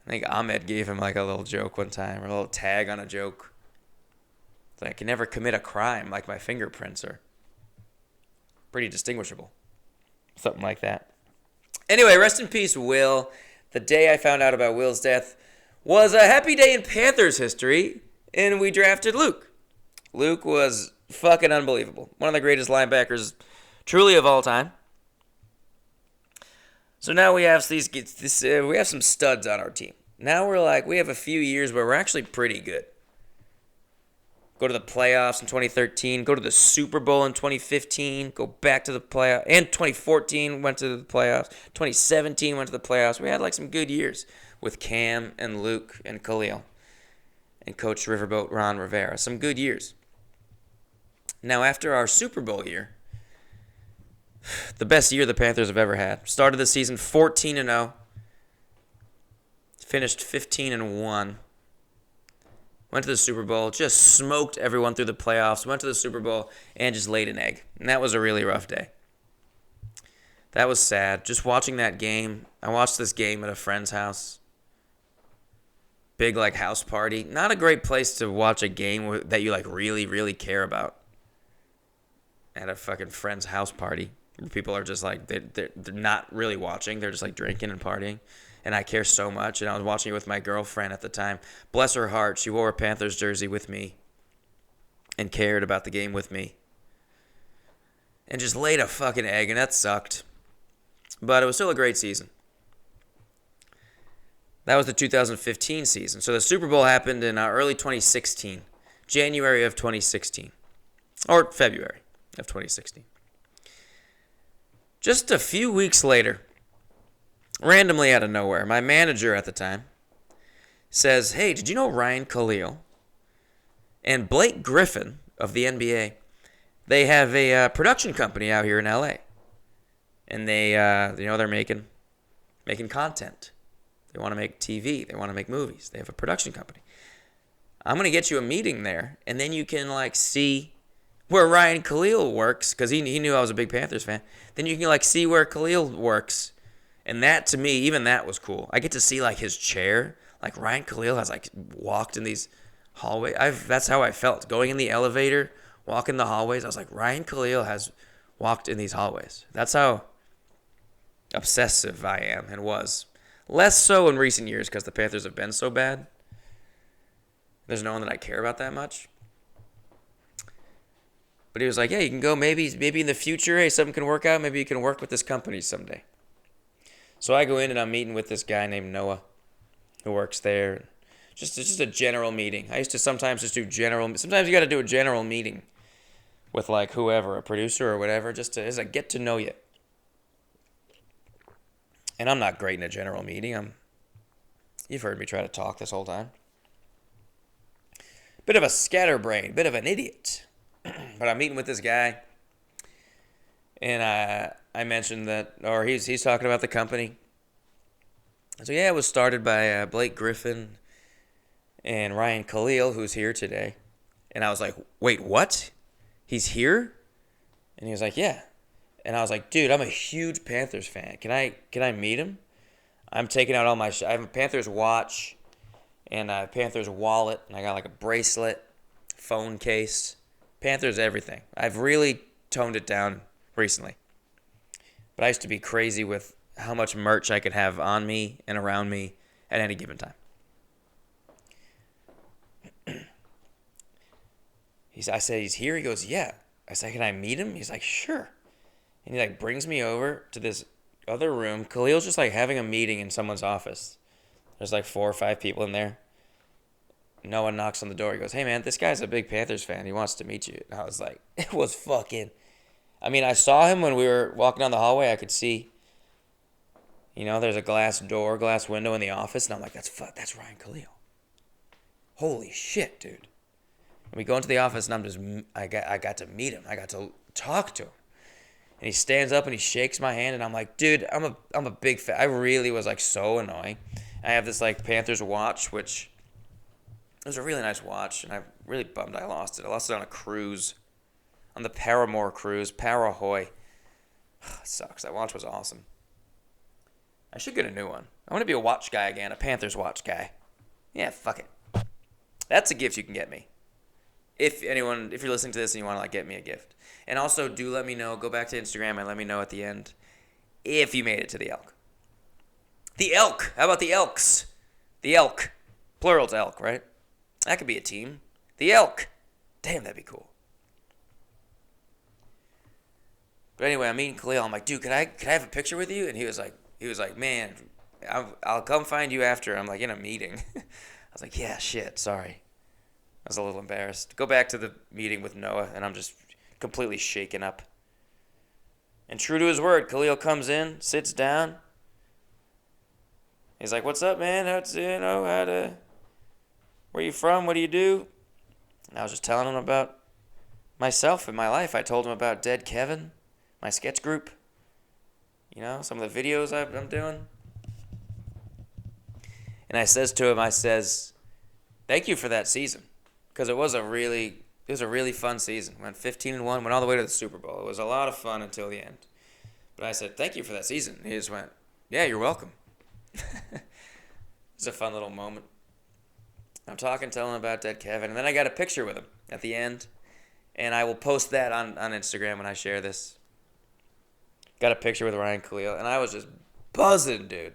think Ahmed gave him like a little joke one time, or a little tag on a joke. I can never commit a crime like my fingerprints are pretty distinguishable. Something like that. Anyway, rest in peace, Will. The day I found out about Will's death was a happy day in Panthers history, and we drafted Luke. Luke was fucking unbelievable. One of the greatest linebackers truly of all time. So now we have we have some studs on our team. Now we have a few years where we're actually pretty good. Go to the playoffs in 2013, go to the Super Bowl in 2015, go back to the playoffs, and 2014 went to the playoffs, 2017 went to the playoffs. We had like some good years with Cam and Luke and Khalil and Coach Riverboat Ron Rivera. Some good years. Now after our Super Bowl year, the best year the Panthers have ever had. Started the season 14-0, finished 15-1. Went to the Super Bowl, just smoked everyone through the playoffs, went to the Super Bowl, and just laid an egg. And that was a really rough day. That was sad. Just watching that game. I watched this game at a friend's house. Big, house party. Not a great place to watch a game that you, really, really care about. At a fucking friend's house party. Where people are just, they're not really watching. They're just, drinking and partying. And I care so much. And I was watching it with my girlfriend at the time. Bless her heart, she wore a Panthers jersey with me and cared about the game with me. And just laid a fucking egg, and that sucked. But it was still a great season. That was the 2015 season. So the Super Bowl happened in early 2016. January of 2016. Or February of 2016. Just a few weeks later, randomly out of nowhere, my manager at the time says, "Hey, did you know Ryan Khalil and Blake Griffin of the NBA, they have a production company out here in LA. And they're making content. They want to make TV. They want to make movies. They have a production company. I'm going to get you a meeting there, and then you can, see where Ryan Khalil works, because he knew I was a big Panthers fan. Then you can, see where Khalil works. And that, to me, even that was cool. I get to see, his chair. Ryan Khalil has, walked in these hallways. That's how I felt. Going in the elevator, walking the hallways, I was like, Ryan Khalil has walked in these hallways. That's how obsessive I am and was. Less so in recent years because the Panthers have been so bad. There's no one that I care about that much. But he was like, yeah, you can go maybe in the future. Hey, something can work out. Maybe you can work with this company someday. So I go in and I'm meeting with this guy named Noah who works there. Just a general meeting. I used to sometimes just do sometimes you got to do a general meeting with whoever, a producer or whatever, just as a get to know you. And I'm not great in a general meeting. You've heard me try to talk this whole time. Bit of a scatterbrain, bit of an idiot. But I'm meeting with this guy, and I mentioned that, or he's talking about the company. So yeah, it was started by Blake Griffin and Ryan Khalil, who's here today. And I was like, wait, what? He's here? And he was like, yeah. And I was like, dude, I'm a huge Panthers fan. Can I meet him? I'm taking out all my I have a Panthers watch and a Panthers wallet, and I got a bracelet, phone case, Panthers everything. I've really toned it down recently. But I used to be crazy with how much merch I could have on me and around me at any given time. I said, he's here? He goes, yeah. I said, can I meet him? He's like, sure. And he brings me over to this other room. Khalil's just having a meeting in someone's office. There's 4 or 5 people in there. No one knocks on the door. He goes, hey man, this guy's a big Panthers fan. He wants to meet you. And I was like, it was fucking... I saw him when we were walking down the hallway. I could see, there's a glass window in the office. And I'm like, that's Ryan Khalil. Holy shit, dude. And we go into the office and I got to meet him. I got to talk to him. And he stands up and he shakes my hand, and I'm like, dude, I'm a big fan. I really was so annoying. I have this Panthers watch, which it was a really nice watch, and I'm really bummed I lost it. I lost it on a cruise, on the Paramore cruise, Parahoy. Sucks. That watch was awesome. I should get a new one. I want to be a watch guy again, a Panthers watch guy. Yeah, fuck it. That's a gift you can get me. if you're listening to this and you want to like get me a gift. And also do let me know, go back to Instagram and let me know at the end if you made it to the elk. The elk. How about the elks? The elk. Plural's elk, right? That could be a team. The elk. Damn, that'd be cool. But anyway, I'm meeting Khalil. I'm like, dude, could I have a picture with you? And he was like, man, I'll come find you after. I'm like in a meeting. I was like, yeah, shit, sorry. I was a little embarrassed. Go back to the meeting with Noah, and I'm just completely shaken up. And true to his word, Khalil comes in, sits down. He's like, what's up, man? Where you from? What do you do? And I was just telling him about myself and my life. I told him about Dead Kevin, my sketch group. You know, some of the videos I'm doing. And I says to him, thank you for that season. Because it was a really fun season. Went 15-1, went all the way to the Super Bowl. It was a lot of fun until the end. But I said, thank you for that season. He just went, yeah, you're welcome. It's a fun little moment. I'm telling him about Dead Kevin. And then I got a picture with him at the end. And I will post that on Instagram when I share this. Got a picture with Ryan Khalil. And I was just buzzing, dude.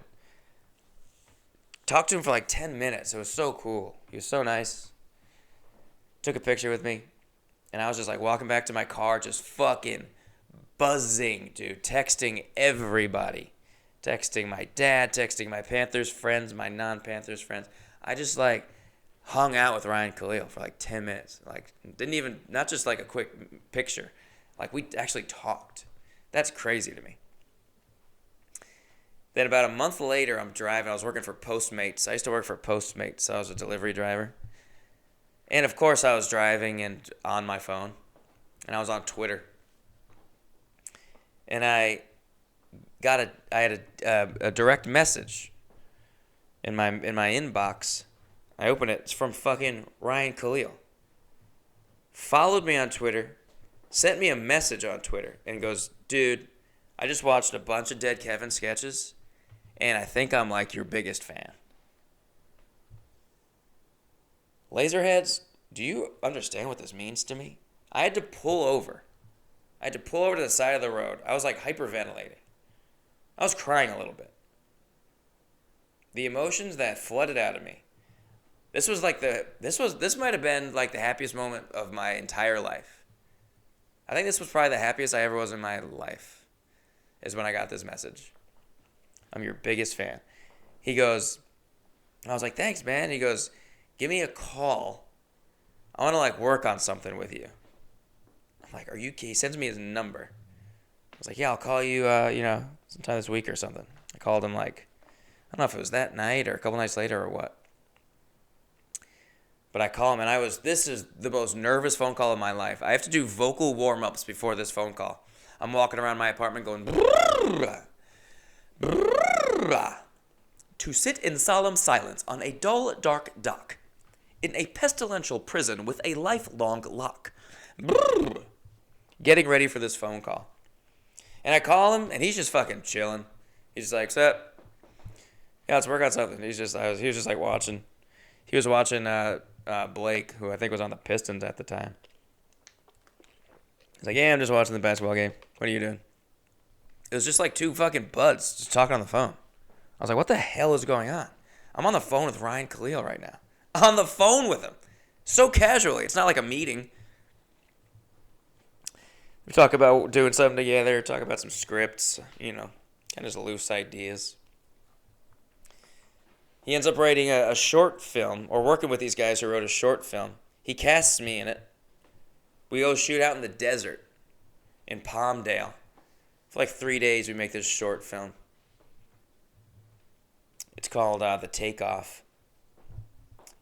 Talked to him for like 10 minutes. It was so cool. He was so nice. Took a picture with me. And I was just like walking back to my car, just fucking buzzing, dude. Texting everybody. Texting my dad, texting my Panthers friends, my non-Panthers friends. I just like hung out with Ryan Khalil for like 10 minutes. Like, not just like a quick picture. Like, we actually talked. That's crazy to me. Then about a month later, I'm driving. I was working for Postmates. I used to work for Postmates, so I was a delivery driver. And of course, I was driving and on my phone, and I was on Twitter. And I had a direct message in my inbox. I open it. It's from fucking Ryan Khalil. Followed me on Twitter, sent me a message on Twitter, and goes, dude, I just watched a bunch of Dead Kevin sketches, and I think I'm like your biggest fan. Laserheads, do you understand what this means to me? I had to pull over. To the side of the road. I was like hyperventilating. I was crying a little bit. The emotions that flooded out of me. This might have been like the happiest moment of my entire life. I think this was probably the happiest I ever was in my life. Is when I got this message. I'm your biggest fan. He goes, I was like, thanks, man. He goes, give me a call. I want to like work on something with you. I'm like, are you kidding? He sends me his number. I was like, yeah, I'll call you, sometime this week or something. I called him like, I don't know if it was that night or a couple nights later or what. But I call him and this is the most nervous phone call of my life. I have to do vocal warm-ups before this phone call. I'm walking around my apartment going, brrrr, brrrr, to sit in solemn silence on a dull, dark dock, in a pestilential prison with a lifelong lock. Brrrr, getting ready for this phone call. And I call him, and he's just fucking chilling. He's just like, "Sup? Yeah, let's work on something." He was just like watching. He was watching Blake, who I think was on the Pistons at the time. He's like, "Yeah, I'm just watching the basketball game. What are you doing?" It was just like two fucking buds just talking on the phone. I was like, "What the hell is going on?" I'm on the phone with Ryan Khalil right now. On the phone with him, so casually. It's not like a meeting. We talk about doing something together, talk about some scripts, kind of just loose ideas. He ends up writing a short film, or working with these guys who wrote a short film. He casts me in it. We go shoot out in the desert in Palmdale. For like 3 days, we make this short film. It's called The Takeoff.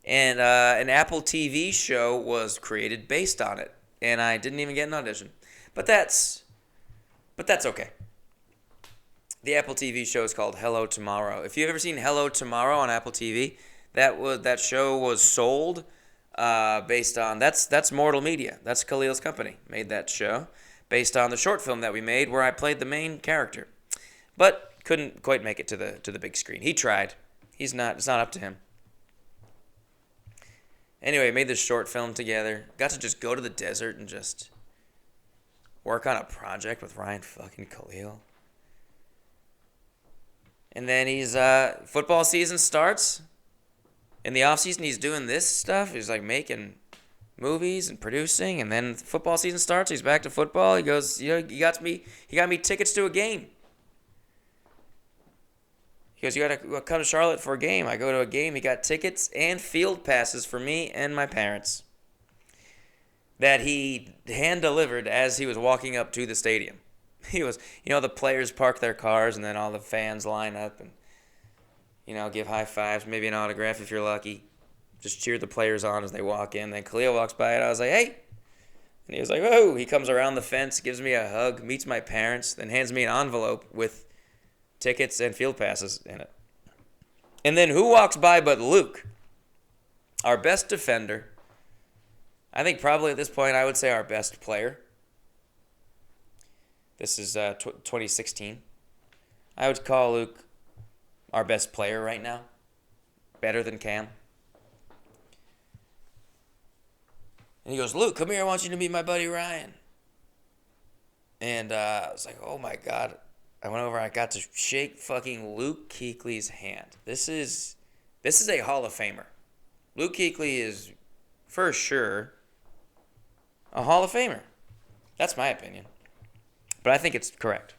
And an Apple TV show was created based on it. And I didn't even get an audition. But that's okay. The Apple TV show is called Hello Tomorrow. If you've ever seen Hello Tomorrow on Apple TV, that show was sold based on that's Mortal Media. That's Khalil's company made that show based on the short film that we made where I played the main character, but couldn't quite make it to the big screen. He tried. It's not up to him. Anyway, made this short film together. Got to just go to the desert and just work on a project with Ryan fucking Khalil. And then football season starts. In the off season, he's doing this stuff. He's like making movies and producing. And then football season starts. He's back to football. He goes, he got me tickets to a game. He goes, you got to come to Charlotte for a game. I go to a game. He got tickets and field passes for me and my parents that he hand-delivered as he was walking up to the stadium. He was, the players park their cars and then all the fans line up and, give high fives, maybe an autograph if you're lucky. Just cheer the players on as they walk in. Then Khalil walks by and I was like, hey. And he was like, whoa. He comes around the fence, gives me a hug, meets my parents, then hands me an envelope with tickets and field passes in it. And then who walks by but Luke, our best defender. I think probably at this point I would say our best player. This is 2016. I would call Luke our best player right now. Better than Cam. And he goes, Luke, come here. I want you to meet my buddy Ryan. And I was like, oh my God. I went over, I got to shake fucking Luke Kuechly's hand. This is a Hall of Famer. Luke Kuechly is, for sure, a Hall of Famer. That's my opinion. But I think it's correct.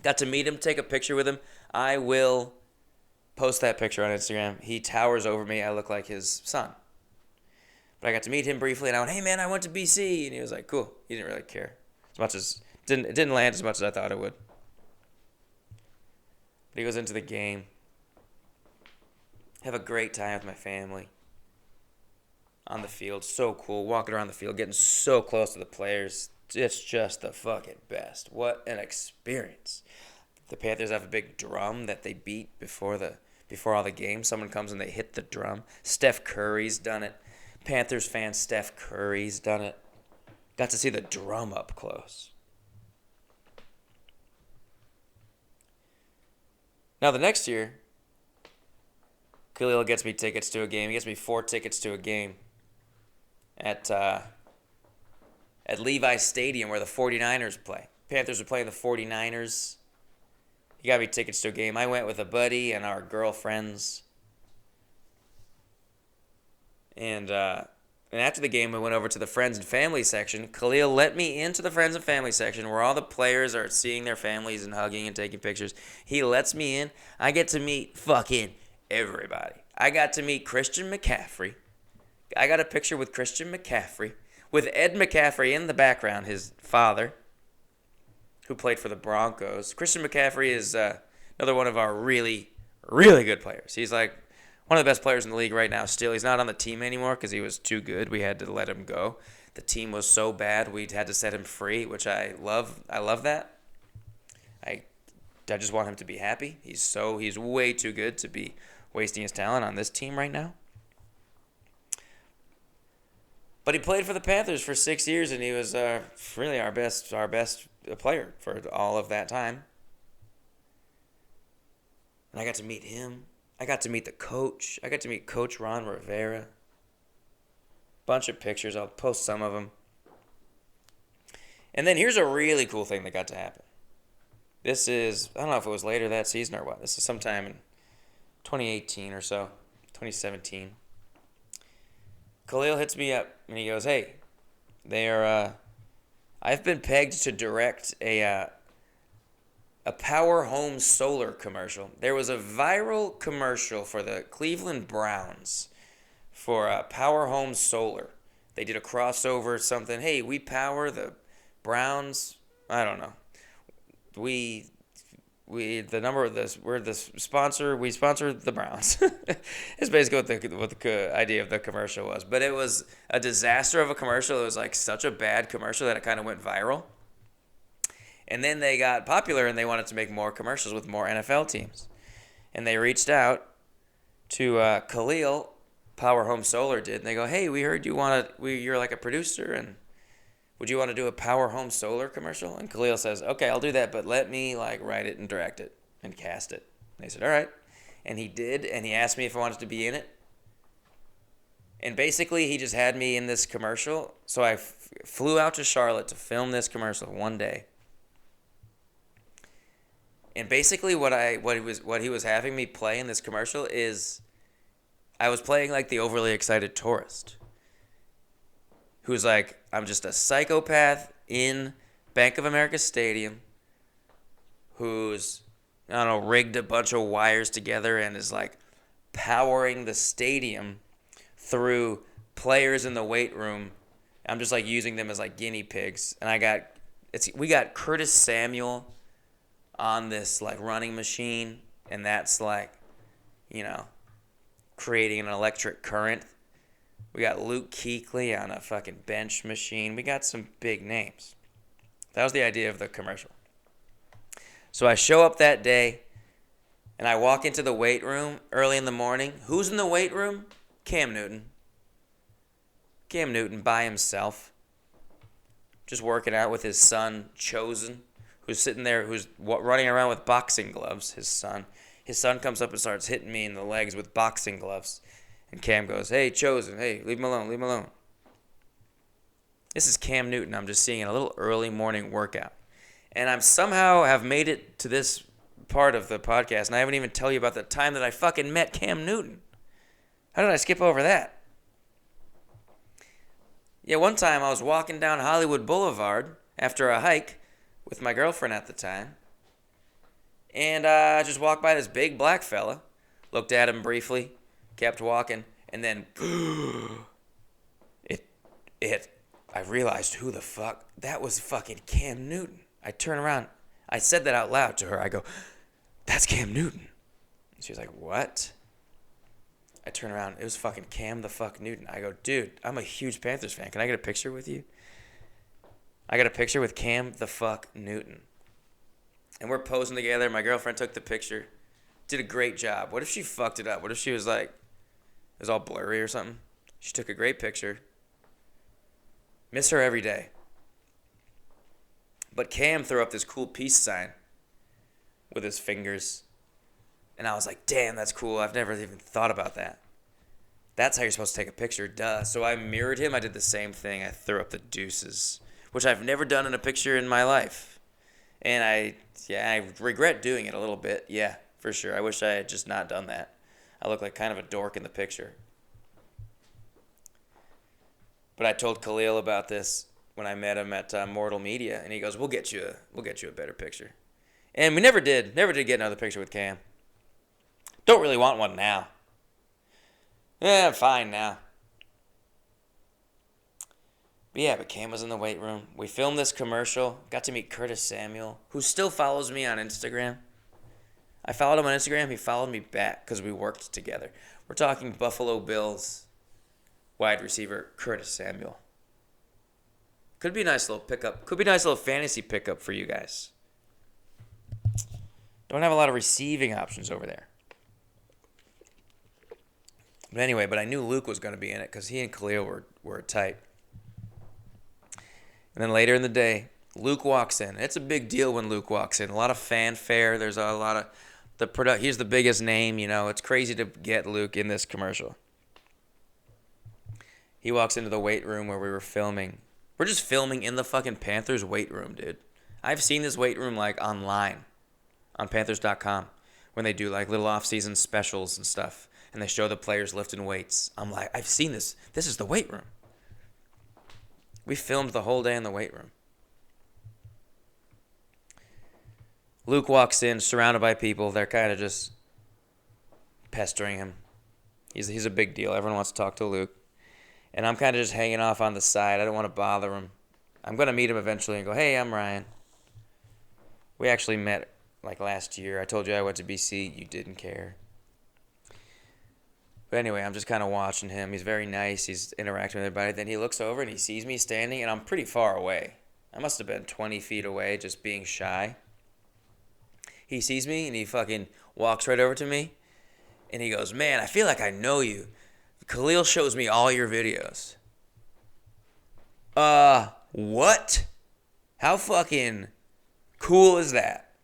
Got to meet him, take a picture with him. I will post that picture on Instagram. He towers over me. I look like his son. But I got to meet him briefly, and I went, hey, man, I went to BC. And he was like, cool. He didn't really care. It didn't land as much as I thought it would. But he goes into the game. Have a great time with my family. On the field. So cool. Walking around the field. Getting so close to the players. It's just the fucking best. What an experience. The Panthers have a big drum that they beat before all the games. Someone comes and they hit the drum. Steph Curry's done it. Panthers fan Steph Curry's done it. Got to see the drum up close. Now, the next year, Khalil gets me tickets to a game. He gets me 4 tickets to a game at Levi's Stadium where the 49ers play. Panthers are playing the 49ers. He got me tickets to a game. I went with a buddy and our girlfriends. And after the game, we went over to the friends and family section. Khalil let me into the friends and family section where all the players are seeing their families and hugging and taking pictures. He lets me in. I get to meet fucking everybody. I got to meet Christian McCaffrey. I got a picture with Christian McCaffrey with Ed McCaffrey in the background, his father, who played for the Broncos. Christian McCaffrey is another one of our really, really good players. He's like one of the best players in the league right now still. He's not on the team anymore because he was too good. We had to let him go. The team was so bad we had to set him free, which I love. I love that. I just want him to be happy. He's way too good to be wasting his talent on this team right now. But he played for the Panthers for 6 years, and he was really our best player for all of that time. And I got to meet him. I got to meet the coach. I got to meet Coach Ron Rivera. Bunch of pictures. I'll post some of them. And then here's a really cool thing that got to happen. This is, I don't know if it was later that season or what. This is sometime in 2018 or so, 2017. Khalil hits me up and he goes, hey, I've been pegged to direct a Power Home Solar commercial. There was a viral commercial for the Cleveland Browns for Power Home Solar. They did a crossover something. Hey, we power the Browns. I don't know. We're the sponsor. We sponsor the Browns. It's basically what the idea of the commercial was. But it was a disaster of a commercial. It was like such a bad commercial that it kind of went viral. And then they got popular and they wanted to make more commercials with more NFL teams. And they reached out to Khalil, Power Home Solar did. And they go, hey, we heard you're like a producer and would you want to do a Power Home Solar commercial? And Khalil says, okay, I'll do that, but let me write it and direct it and cast it. And they said, all right. And he did, and he asked me if I wanted to be in it. And basically, he just had me in this commercial. So I flew out to Charlotte to film this commercial one day. And basically, what he was having me play in this commercial is, I was playing like the overly excited tourist, who's like, I'm just a psychopath in Bank of America Stadium, who's, I don't know, rigged a bunch of wires together and is like powering the stadium through players in the weight room. I'm just like using them as like guinea pigs. And we got Curtis Samuel on this like running machine, and that's like, creating an electric current. We got Luke Kuechly on a fucking bench machine. We got some big names. That was the idea of the commercial. So I show up that day, and I walk into the weight room early in the morning. Who's in the weight room? Cam Newton. Cam Newton by himself. Just working out with his son, Chosen, who's sitting there, who's running around with boxing gloves, his son. His son comes up and starts hitting me in the legs with boxing gloves. And Cam goes, hey, Chosen, hey, leave him alone, leave him alone. This is Cam Newton I'm just seeing in a little early morning workout. And I'm somehow have made it to this part of the podcast, and I haven't even tell you about the time that I fucking met Cam Newton. How did I skip over that? Yeah, one time I was walking down Hollywood Boulevard after a hike with my girlfriend at the time, and I just walked by this big black fella, looked at him briefly, kept walking, and then I realized who the fuck, that was fucking Cam Newton. I turn around, I said that out loud to her, I go, that's Cam Newton. And she was like, what? I turn around, it was fucking Cam the fuck Newton. I go, dude, I'm a huge Panthers fan. Can I get a picture with you? I got a picture with Cam the fuck Newton. And we're posing together. My girlfriend took the picture. Did a great job. What if she fucked it up? What if she was like, it was all blurry or something? She took a great picture. Miss her every day. But Cam threw up this cool peace sign with his fingers. And I was like, damn, that's cool. I've never even thought about that. That's how you're supposed to take a picture, duh. So I mirrored him. I did the same thing. I threw up the deuces, which I've never done in a picture in my life. And I regret doing it a little bit. Yeah, for sure. I wish I had just not done that. I look like kind of a dork in the picture. But I told Khalil about this when I met him at Mortal Media, and he goes, "We'll get you a better picture." And we never did get another picture with Cam. Don't really want one now. Yeah, fine now. But Cam was in the weight room. We filmed this commercial. Got to meet Curtis Samuel, who still follows me on Instagram. I followed him on Instagram. He followed me back because we worked together. We're talking Buffalo Bills wide receiver Curtis Samuel. Could be a nice little pickup. Could be a nice little fantasy pickup for you guys. Don't have a lot of receiving options over there. But anyway, I knew Luke was going to be in it because he and Khalil were tight. And then later in the day, Luke walks in. It's a big deal when Luke walks in. A lot of fanfare. There's a lot of he's the biggest name, It's crazy to get Luke in this commercial. He walks into the weight room where we were filming. We're just filming in the fucking Panthers weight room, dude. I've seen this weight room like online on Panthers.com when they do like little off-season specials and stuff, and they show the players lifting weights. I'm like, I've seen this. This is the weight room. We filmed the whole day in the weight room. Luke walks in, surrounded by people. They're kind of just pestering him. He's a big deal. Everyone wants to talk to Luke. And I'm kind of just hanging off on the side. I don't want to bother him. I'm going to meet him eventually and go, hey, I'm Ryan. We actually met like last year. I told you I went to BC. You didn't care. But anyway, I'm just kind of watching him. He's very nice. He's interacting with everybody. Then he looks over and he sees me standing, and I'm pretty far away. I must have been 20 feet away just being shy. He sees me and he fucking walks right over to me. And he goes, man, I feel like I know you. Khalil shows me all your videos. What? How fucking cool is that?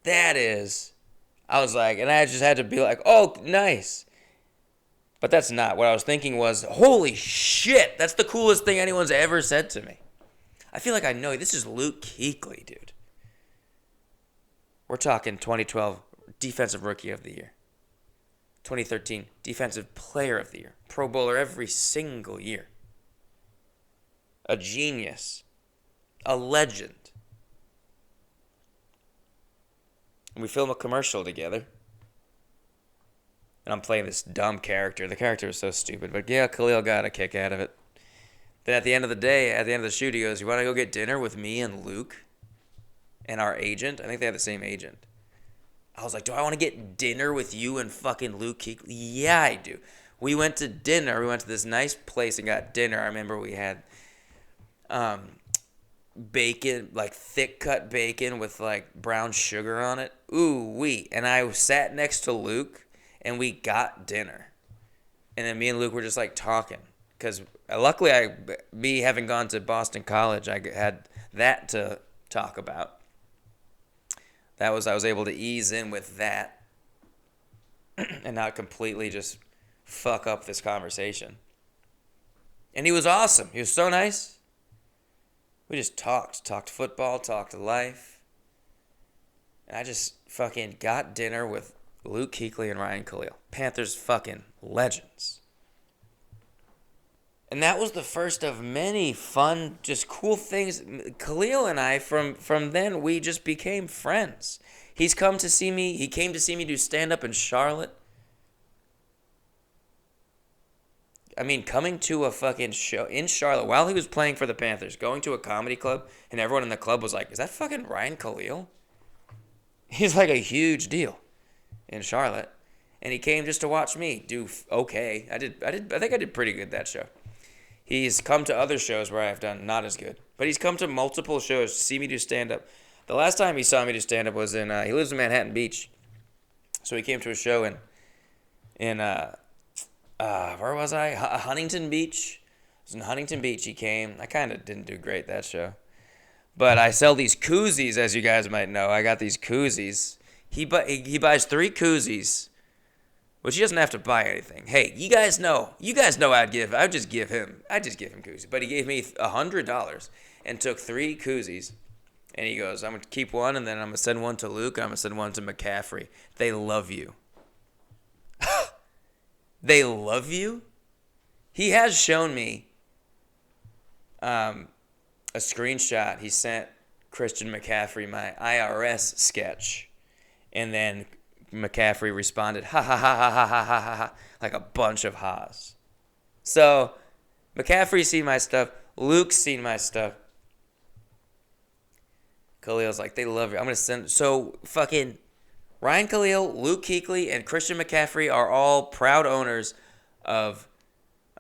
That is. I was like, and I just had to be like, oh, nice. But that's not. What I was thinking was, holy shit, that's the coolest thing anyone's ever said to me. I feel like I know. This is Luke Kuechly, dude. We're talking 2012 Defensive Rookie of the Year. 2013 Defensive Player of the Year. Pro Bowler every single year. A genius. A legend. And we film a commercial together. And I'm playing this dumb character. The character was so stupid. But yeah, Khalil got a kick out of it. Then at the end of the day, at the end of the shoot, he goes, "You want to go get dinner with me and Luke and our agent?" I think they have the same agent. I was like, "Do I want to get dinner with you and fucking Luke Kuechly?" Yeah, I do. We went to dinner. We went to this nice place and got dinner. I remember we had bacon, like thick cut bacon with like brown sugar on it. Ooh wee. And I sat next to Luke and we got dinner. And then me and Luke were just like talking. Because luckily, me having gone to Boston College, I had that to talk about. I was able to ease in with that and not completely just fuck up this conversation. And he was awesome. He was so nice. We just talked football, talked life. And I just fucking got dinner with Luke Kuechly and Ryan Khalil. Panthers fucking legends. And that was the first of many fun, just cool things. Khalil and I, from then, we just became friends. He's come to see me. He came to see me do stand-up in Charlotte. I mean, coming to a fucking show in Charlotte while he was playing for the Panthers, going to a comedy club, and everyone in the club was like, "Is that fucking Ryan Khalil?" He's like a huge deal in Charlotte. And he came just to watch me do okay. I think I did pretty good that show. He's come to other shows where I've done not as good. But he's come to multiple shows to see me do stand-up. The last time he saw me do stand-up was he lives in Manhattan Beach. So he came to a show in where was I? Huntington Beach. It was in Huntington Beach he came. I kind of didn't do great that show. But I sell these koozies, as you guys might know. I got these koozies. He buys 3 koozies. Which he doesn't have to buy anything. Hey, you guys know I'd just give him koozies. But he gave me $100 and took 3 koozies. And he goes, "I'm going to keep one, and then I'm going to send one to Luke, and I'm going to send one to McCaffrey. They love you." They love you? He has shown me a screenshot. He sent Christian McCaffrey my IRS sketch. And then McCaffrey responded, "Ha ha ha ha ha ha ha ha," like a bunch of ha's. So McCaffrey's seen my stuff. Luke's seen my stuff. Khalil's like, "They love you. I'm going to send." So fucking Ryan Khalil, Luke Kuechly, and Christian McCaffrey are all proud owners of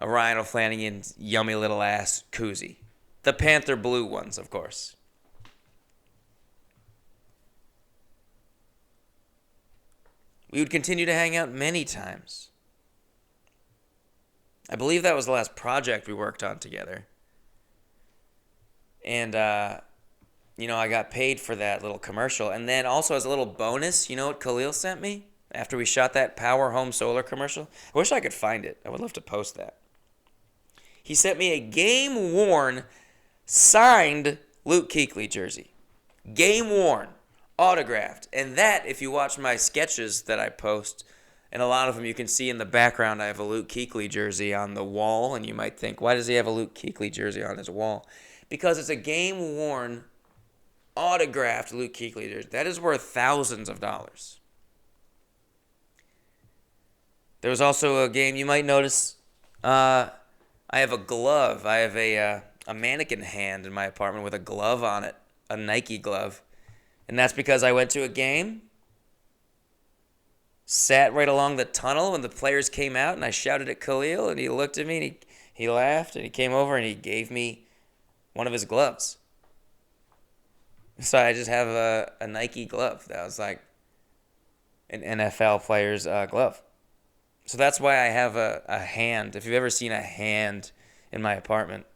a Ryan O'Flanagan's yummy little ass koozie. The Panther blue ones, of course. We would continue to hang out many times. I believe that was the last project we worked on together. And, I got paid for that little commercial. And then also as a little bonus, you know what Khalil sent me? After we shot that Power Home Solar commercial? I wish I could find it. I would love to post that. He sent me a game-worn, signed Luke Kuechly jersey. Game-worn. Autographed. And that, if you watch my sketches that I post, and a lot of them you can see in the background, I have a Luke Kuechly jersey on the wall, and you might think, why does he have a Luke Kuechly jersey on his wall? Because it's a game-worn, autographed Luke Kuechly jersey. That is worth thousands of dollars. There was also a game you might notice. I have a glove. I have a mannequin hand in my apartment with a glove on it, a Nike glove. And that's because I went to a game, sat right along the tunnel when the players came out, and I shouted at Khalil, and he looked at me, and he laughed, and he came over, and he gave me one of his gloves. So I just have a Nike glove that was like an NFL player's glove. So that's why I have a hand. If you've ever seen a hand in my apartment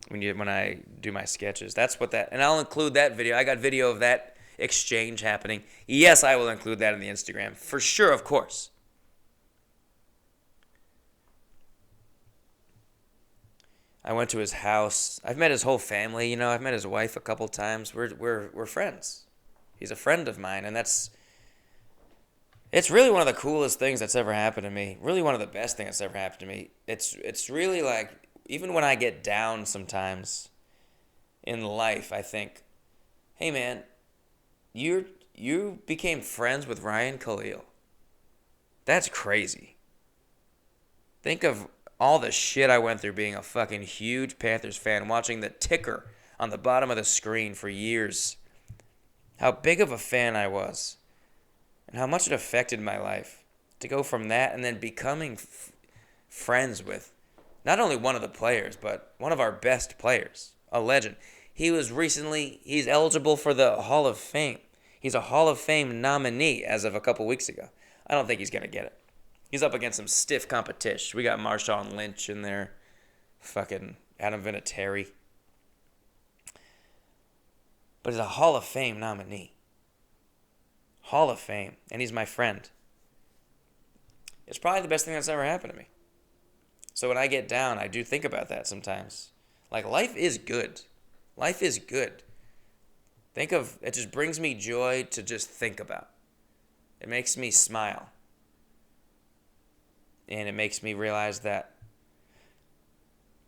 when I do my sketches, that's what that. And I'll include that video. I got video of that exchange happening. Yes, I will include that in the Instagram for sure, of course. I went to his house. I've met his whole family. I've met his wife a couple times. We're friends. He's a friend of mine, and it's really one of the coolest things that's ever happened to me. Really one of the best things that's ever happened to me. It's really like, even when I get down sometimes in life, I think, hey man, you became friends with Ryan Khalil. That's crazy. Think of all the shit I went through being a fucking huge Panthers fan, watching the ticker on the bottom of the screen for years. How big of a fan I was, and how much it affected my life. To go from that and then becoming friends with not only one of the players, but one of our best players, a legend. He's eligible for the Hall of Fame. He's a Hall of Fame nominee as of a couple weeks ago. I don't think he's going to get it. He's up against some stiff competition. We got Marshawn Lynch in there. Fucking Adam Vinatieri. But he's a Hall of Fame nominee. Hall of Fame. And he's my friend. It's probably the best thing that's ever happened to me. So when I get down, I do think about that sometimes. Like, life is good. Life is good. It just brings me joy to just think about. It makes me smile. And it makes me realize that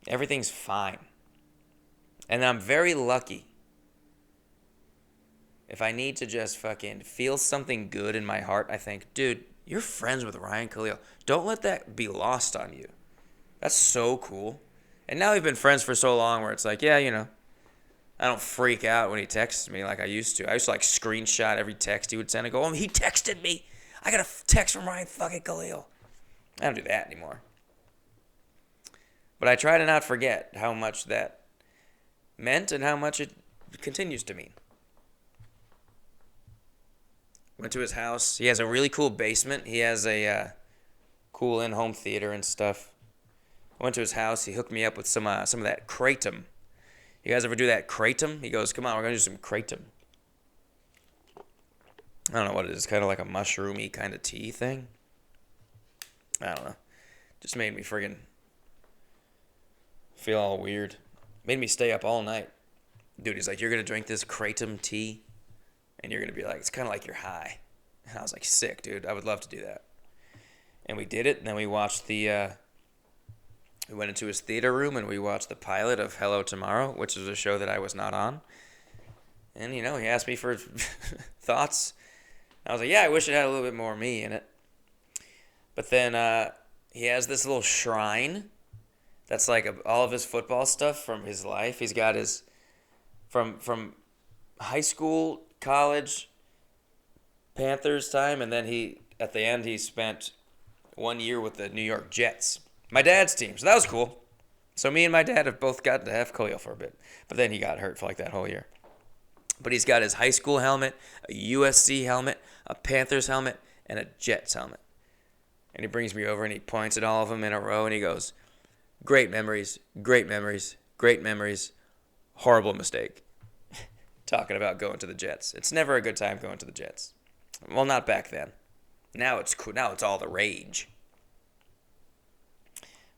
everything's fine. And I'm very lucky. If I need to just fucking feel something good in my heart, I think, dude, you're friends with Ryan Khalil. Don't let that be lost on you. That's so cool. And now we've been friends for so long where it's like, yeah, I don't freak out when he texts me like I used to. I used to like screenshot every text he would send and go, oh, he texted me. I got a text from Ryan fucking Khalil. I don't do that anymore. But I try to not forget how much that meant and how much it continues to mean. Went to his house. He has a really cool basement. He has a cool in-home theater and stuff. I went to his house. He hooked me up with some of that kratom. You guys ever do that kratom? He goes, come on, we're going to do some kratom. I don't know what it is. Kind of like a mushroomy kind of tea thing. I don't know. Just made me friggin' feel all weird. Made me stay up all night. Dude, he's like, you're going to drink this kratom tea, and you're going to be like, it's kind of like you're high. And I was like, sick, dude. I would love to do that. And we did it, and then we watched we went into his theater room, and we watched the pilot of Hello Tomorrow, which is a show that I was not on. And, he asked me for thoughts. I was like, yeah, I wish it had a little bit more me in it. But then he has this little shrine that's like all of his football stuff from his life. He's got his from high school, college, Panthers time, and then at the end he spent 1 year with the New York Jets, my dad's team. So that was cool. So me and my dad have both gotten to have Khalil for a bit, but then he got hurt for like that whole year. But he's got his high school helmet, a USC helmet, a Panthers helmet, and a Jets helmet. And he brings me over and he points at all of them in a row and he goes, great memories, great memories, great memories, horrible mistake. Talking about going to the Jets. It's never a good time going to the Jets. Well, not back then. Now it's cool. Now it's all the rage.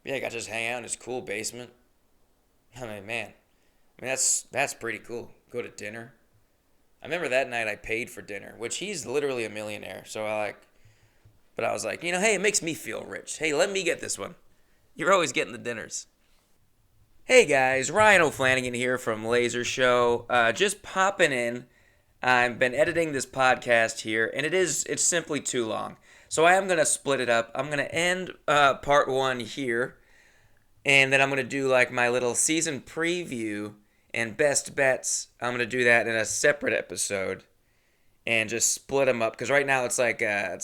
But yeah, I got to just hang out in his cool basement. I mean, man. That's pretty cool. Go to dinner. I remember that night I paid for dinner, which he's literally a millionaire. So but I was like, hey, it makes me feel rich. Hey, let me get this one. You're always getting the dinners. Hey guys, Ryan O'Flanagan here from Laser Show. Just popping in. I've been editing this podcast here, and it's simply too long. So I am going to split it up. I'm going to end part one here, and then I'm going to do like my little season preview and best bets. I'm going to do that in a separate episode. And just split them up, because right now it's like an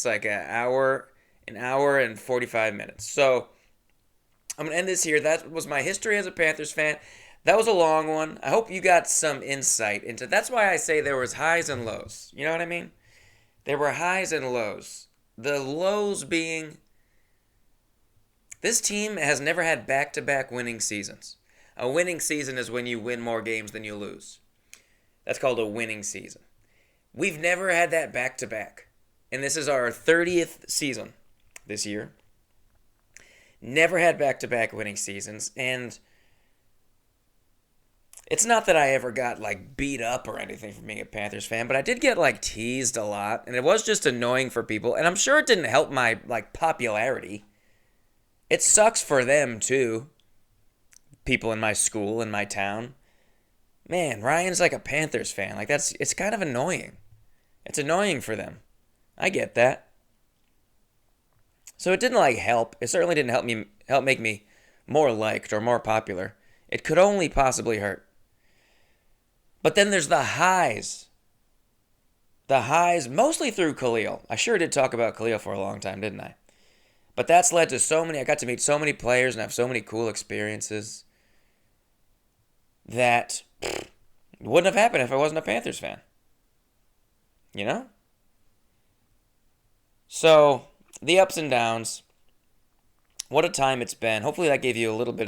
hour and 45 minutes. So I'm gonna end this here. That was my history as a Panthers fan. That was a long one. I hope you got some insight into. That's why I say there was highs and lows. You know what I mean? There were highs and lows. The lows being, this team has never had back-to-back winning seasons. A winning season is when you win more games than you lose. That's called a winning season. We've never had that back-to-back. And this is our 30th season this year. Never had back-to-back winning seasons. And It's not that I ever got like beat up or anything for being a Panthers fan, but I did get like teased a lot, and it was just annoying for people, and I'm sure it didn't help my like popularity. It sucks for them too. People in my school, in my town. Man, Ryan's like a Panthers fan. Like it's kind of annoying. It's annoying for them. I get that. So it didn't like help. It certainly didn't help make me more liked or more popular. It could only possibly hurt. But then there's the highs. The highs, mostly through Khalil. I sure did talk about Khalil for a long time, didn't I? But that's led to I got to meet so many players and have so many cool experiences that wouldn't have happened if I wasn't a Panthers fan. You know? So, the ups and downs. What a time it's been. Hopefully that gave you a little bit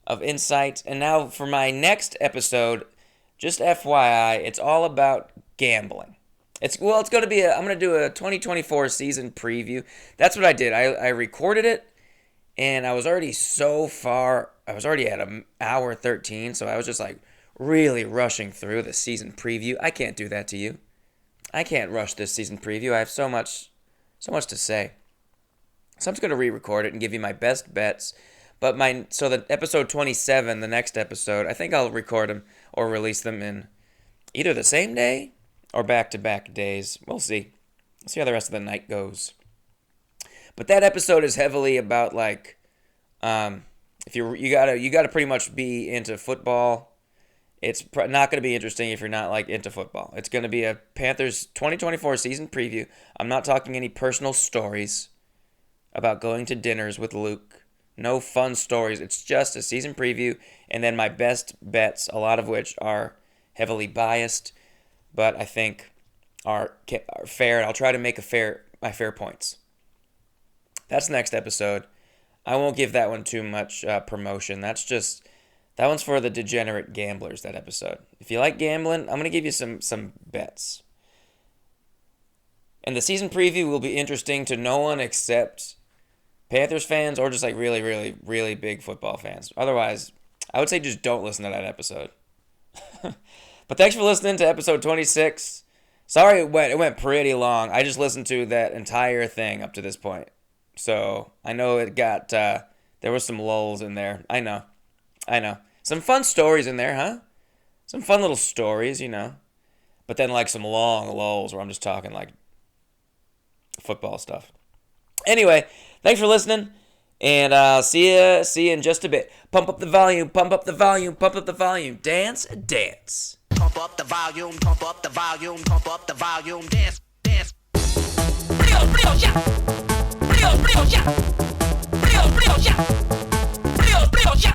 of insight. And now for my next episode, just FYI, it's all about gambling. I'm going to do a 2024 season preview. That's what I did. I recorded it, and I was already at an hour 13, so I was just like really rushing through the season preview. I can't do that to you. I can't rush this season preview. I have so much to say. So I'm just going to re-record it and give you my best bets. But the episode 27, the next episode, I think I'll record them or release them in either the same day or back-to-back days. We'll see. We'll see how the rest of the night goes. But that episode is heavily about like, if you gotta pretty much be into football. It's not going to be interesting if you're not like into football. It's going to be a Panthers 2024 season preview. I'm not talking any personal stories about going to dinners with Luke. No fun stories. It's just a season preview, and then my best bets, a lot of which are heavily biased, but I think are fair, and I'll try to make my fair points. That's next episode. I won't give that one too much promotion. That one's for the degenerate gamblers, that episode. If you like gambling, I'm going to give you some bets. And the season preview will be interesting to no one except Panthers fans or just like really, really, really big football fans. Otherwise, I would say just don't listen to that episode. But thanks for listening to episode 26. Sorry it went pretty long. I just listened to that entire thing up to this point. So I know it got, there was some lulls in there. I know. Some fun stories in there, huh? Some fun little stories, you know. But then like some long lulls where I'm just talking like football stuff. Anyway, thanks for listening, and I'll see you in just a bit. Pump up the volume, pump up the volume, pump up the volume. Dance, dance. Pump up the volume, pump up the volume, pump up the volume, dance, dance. Brio, brio, yeah. Brio, brio, yeah. Brio, brio, yeah.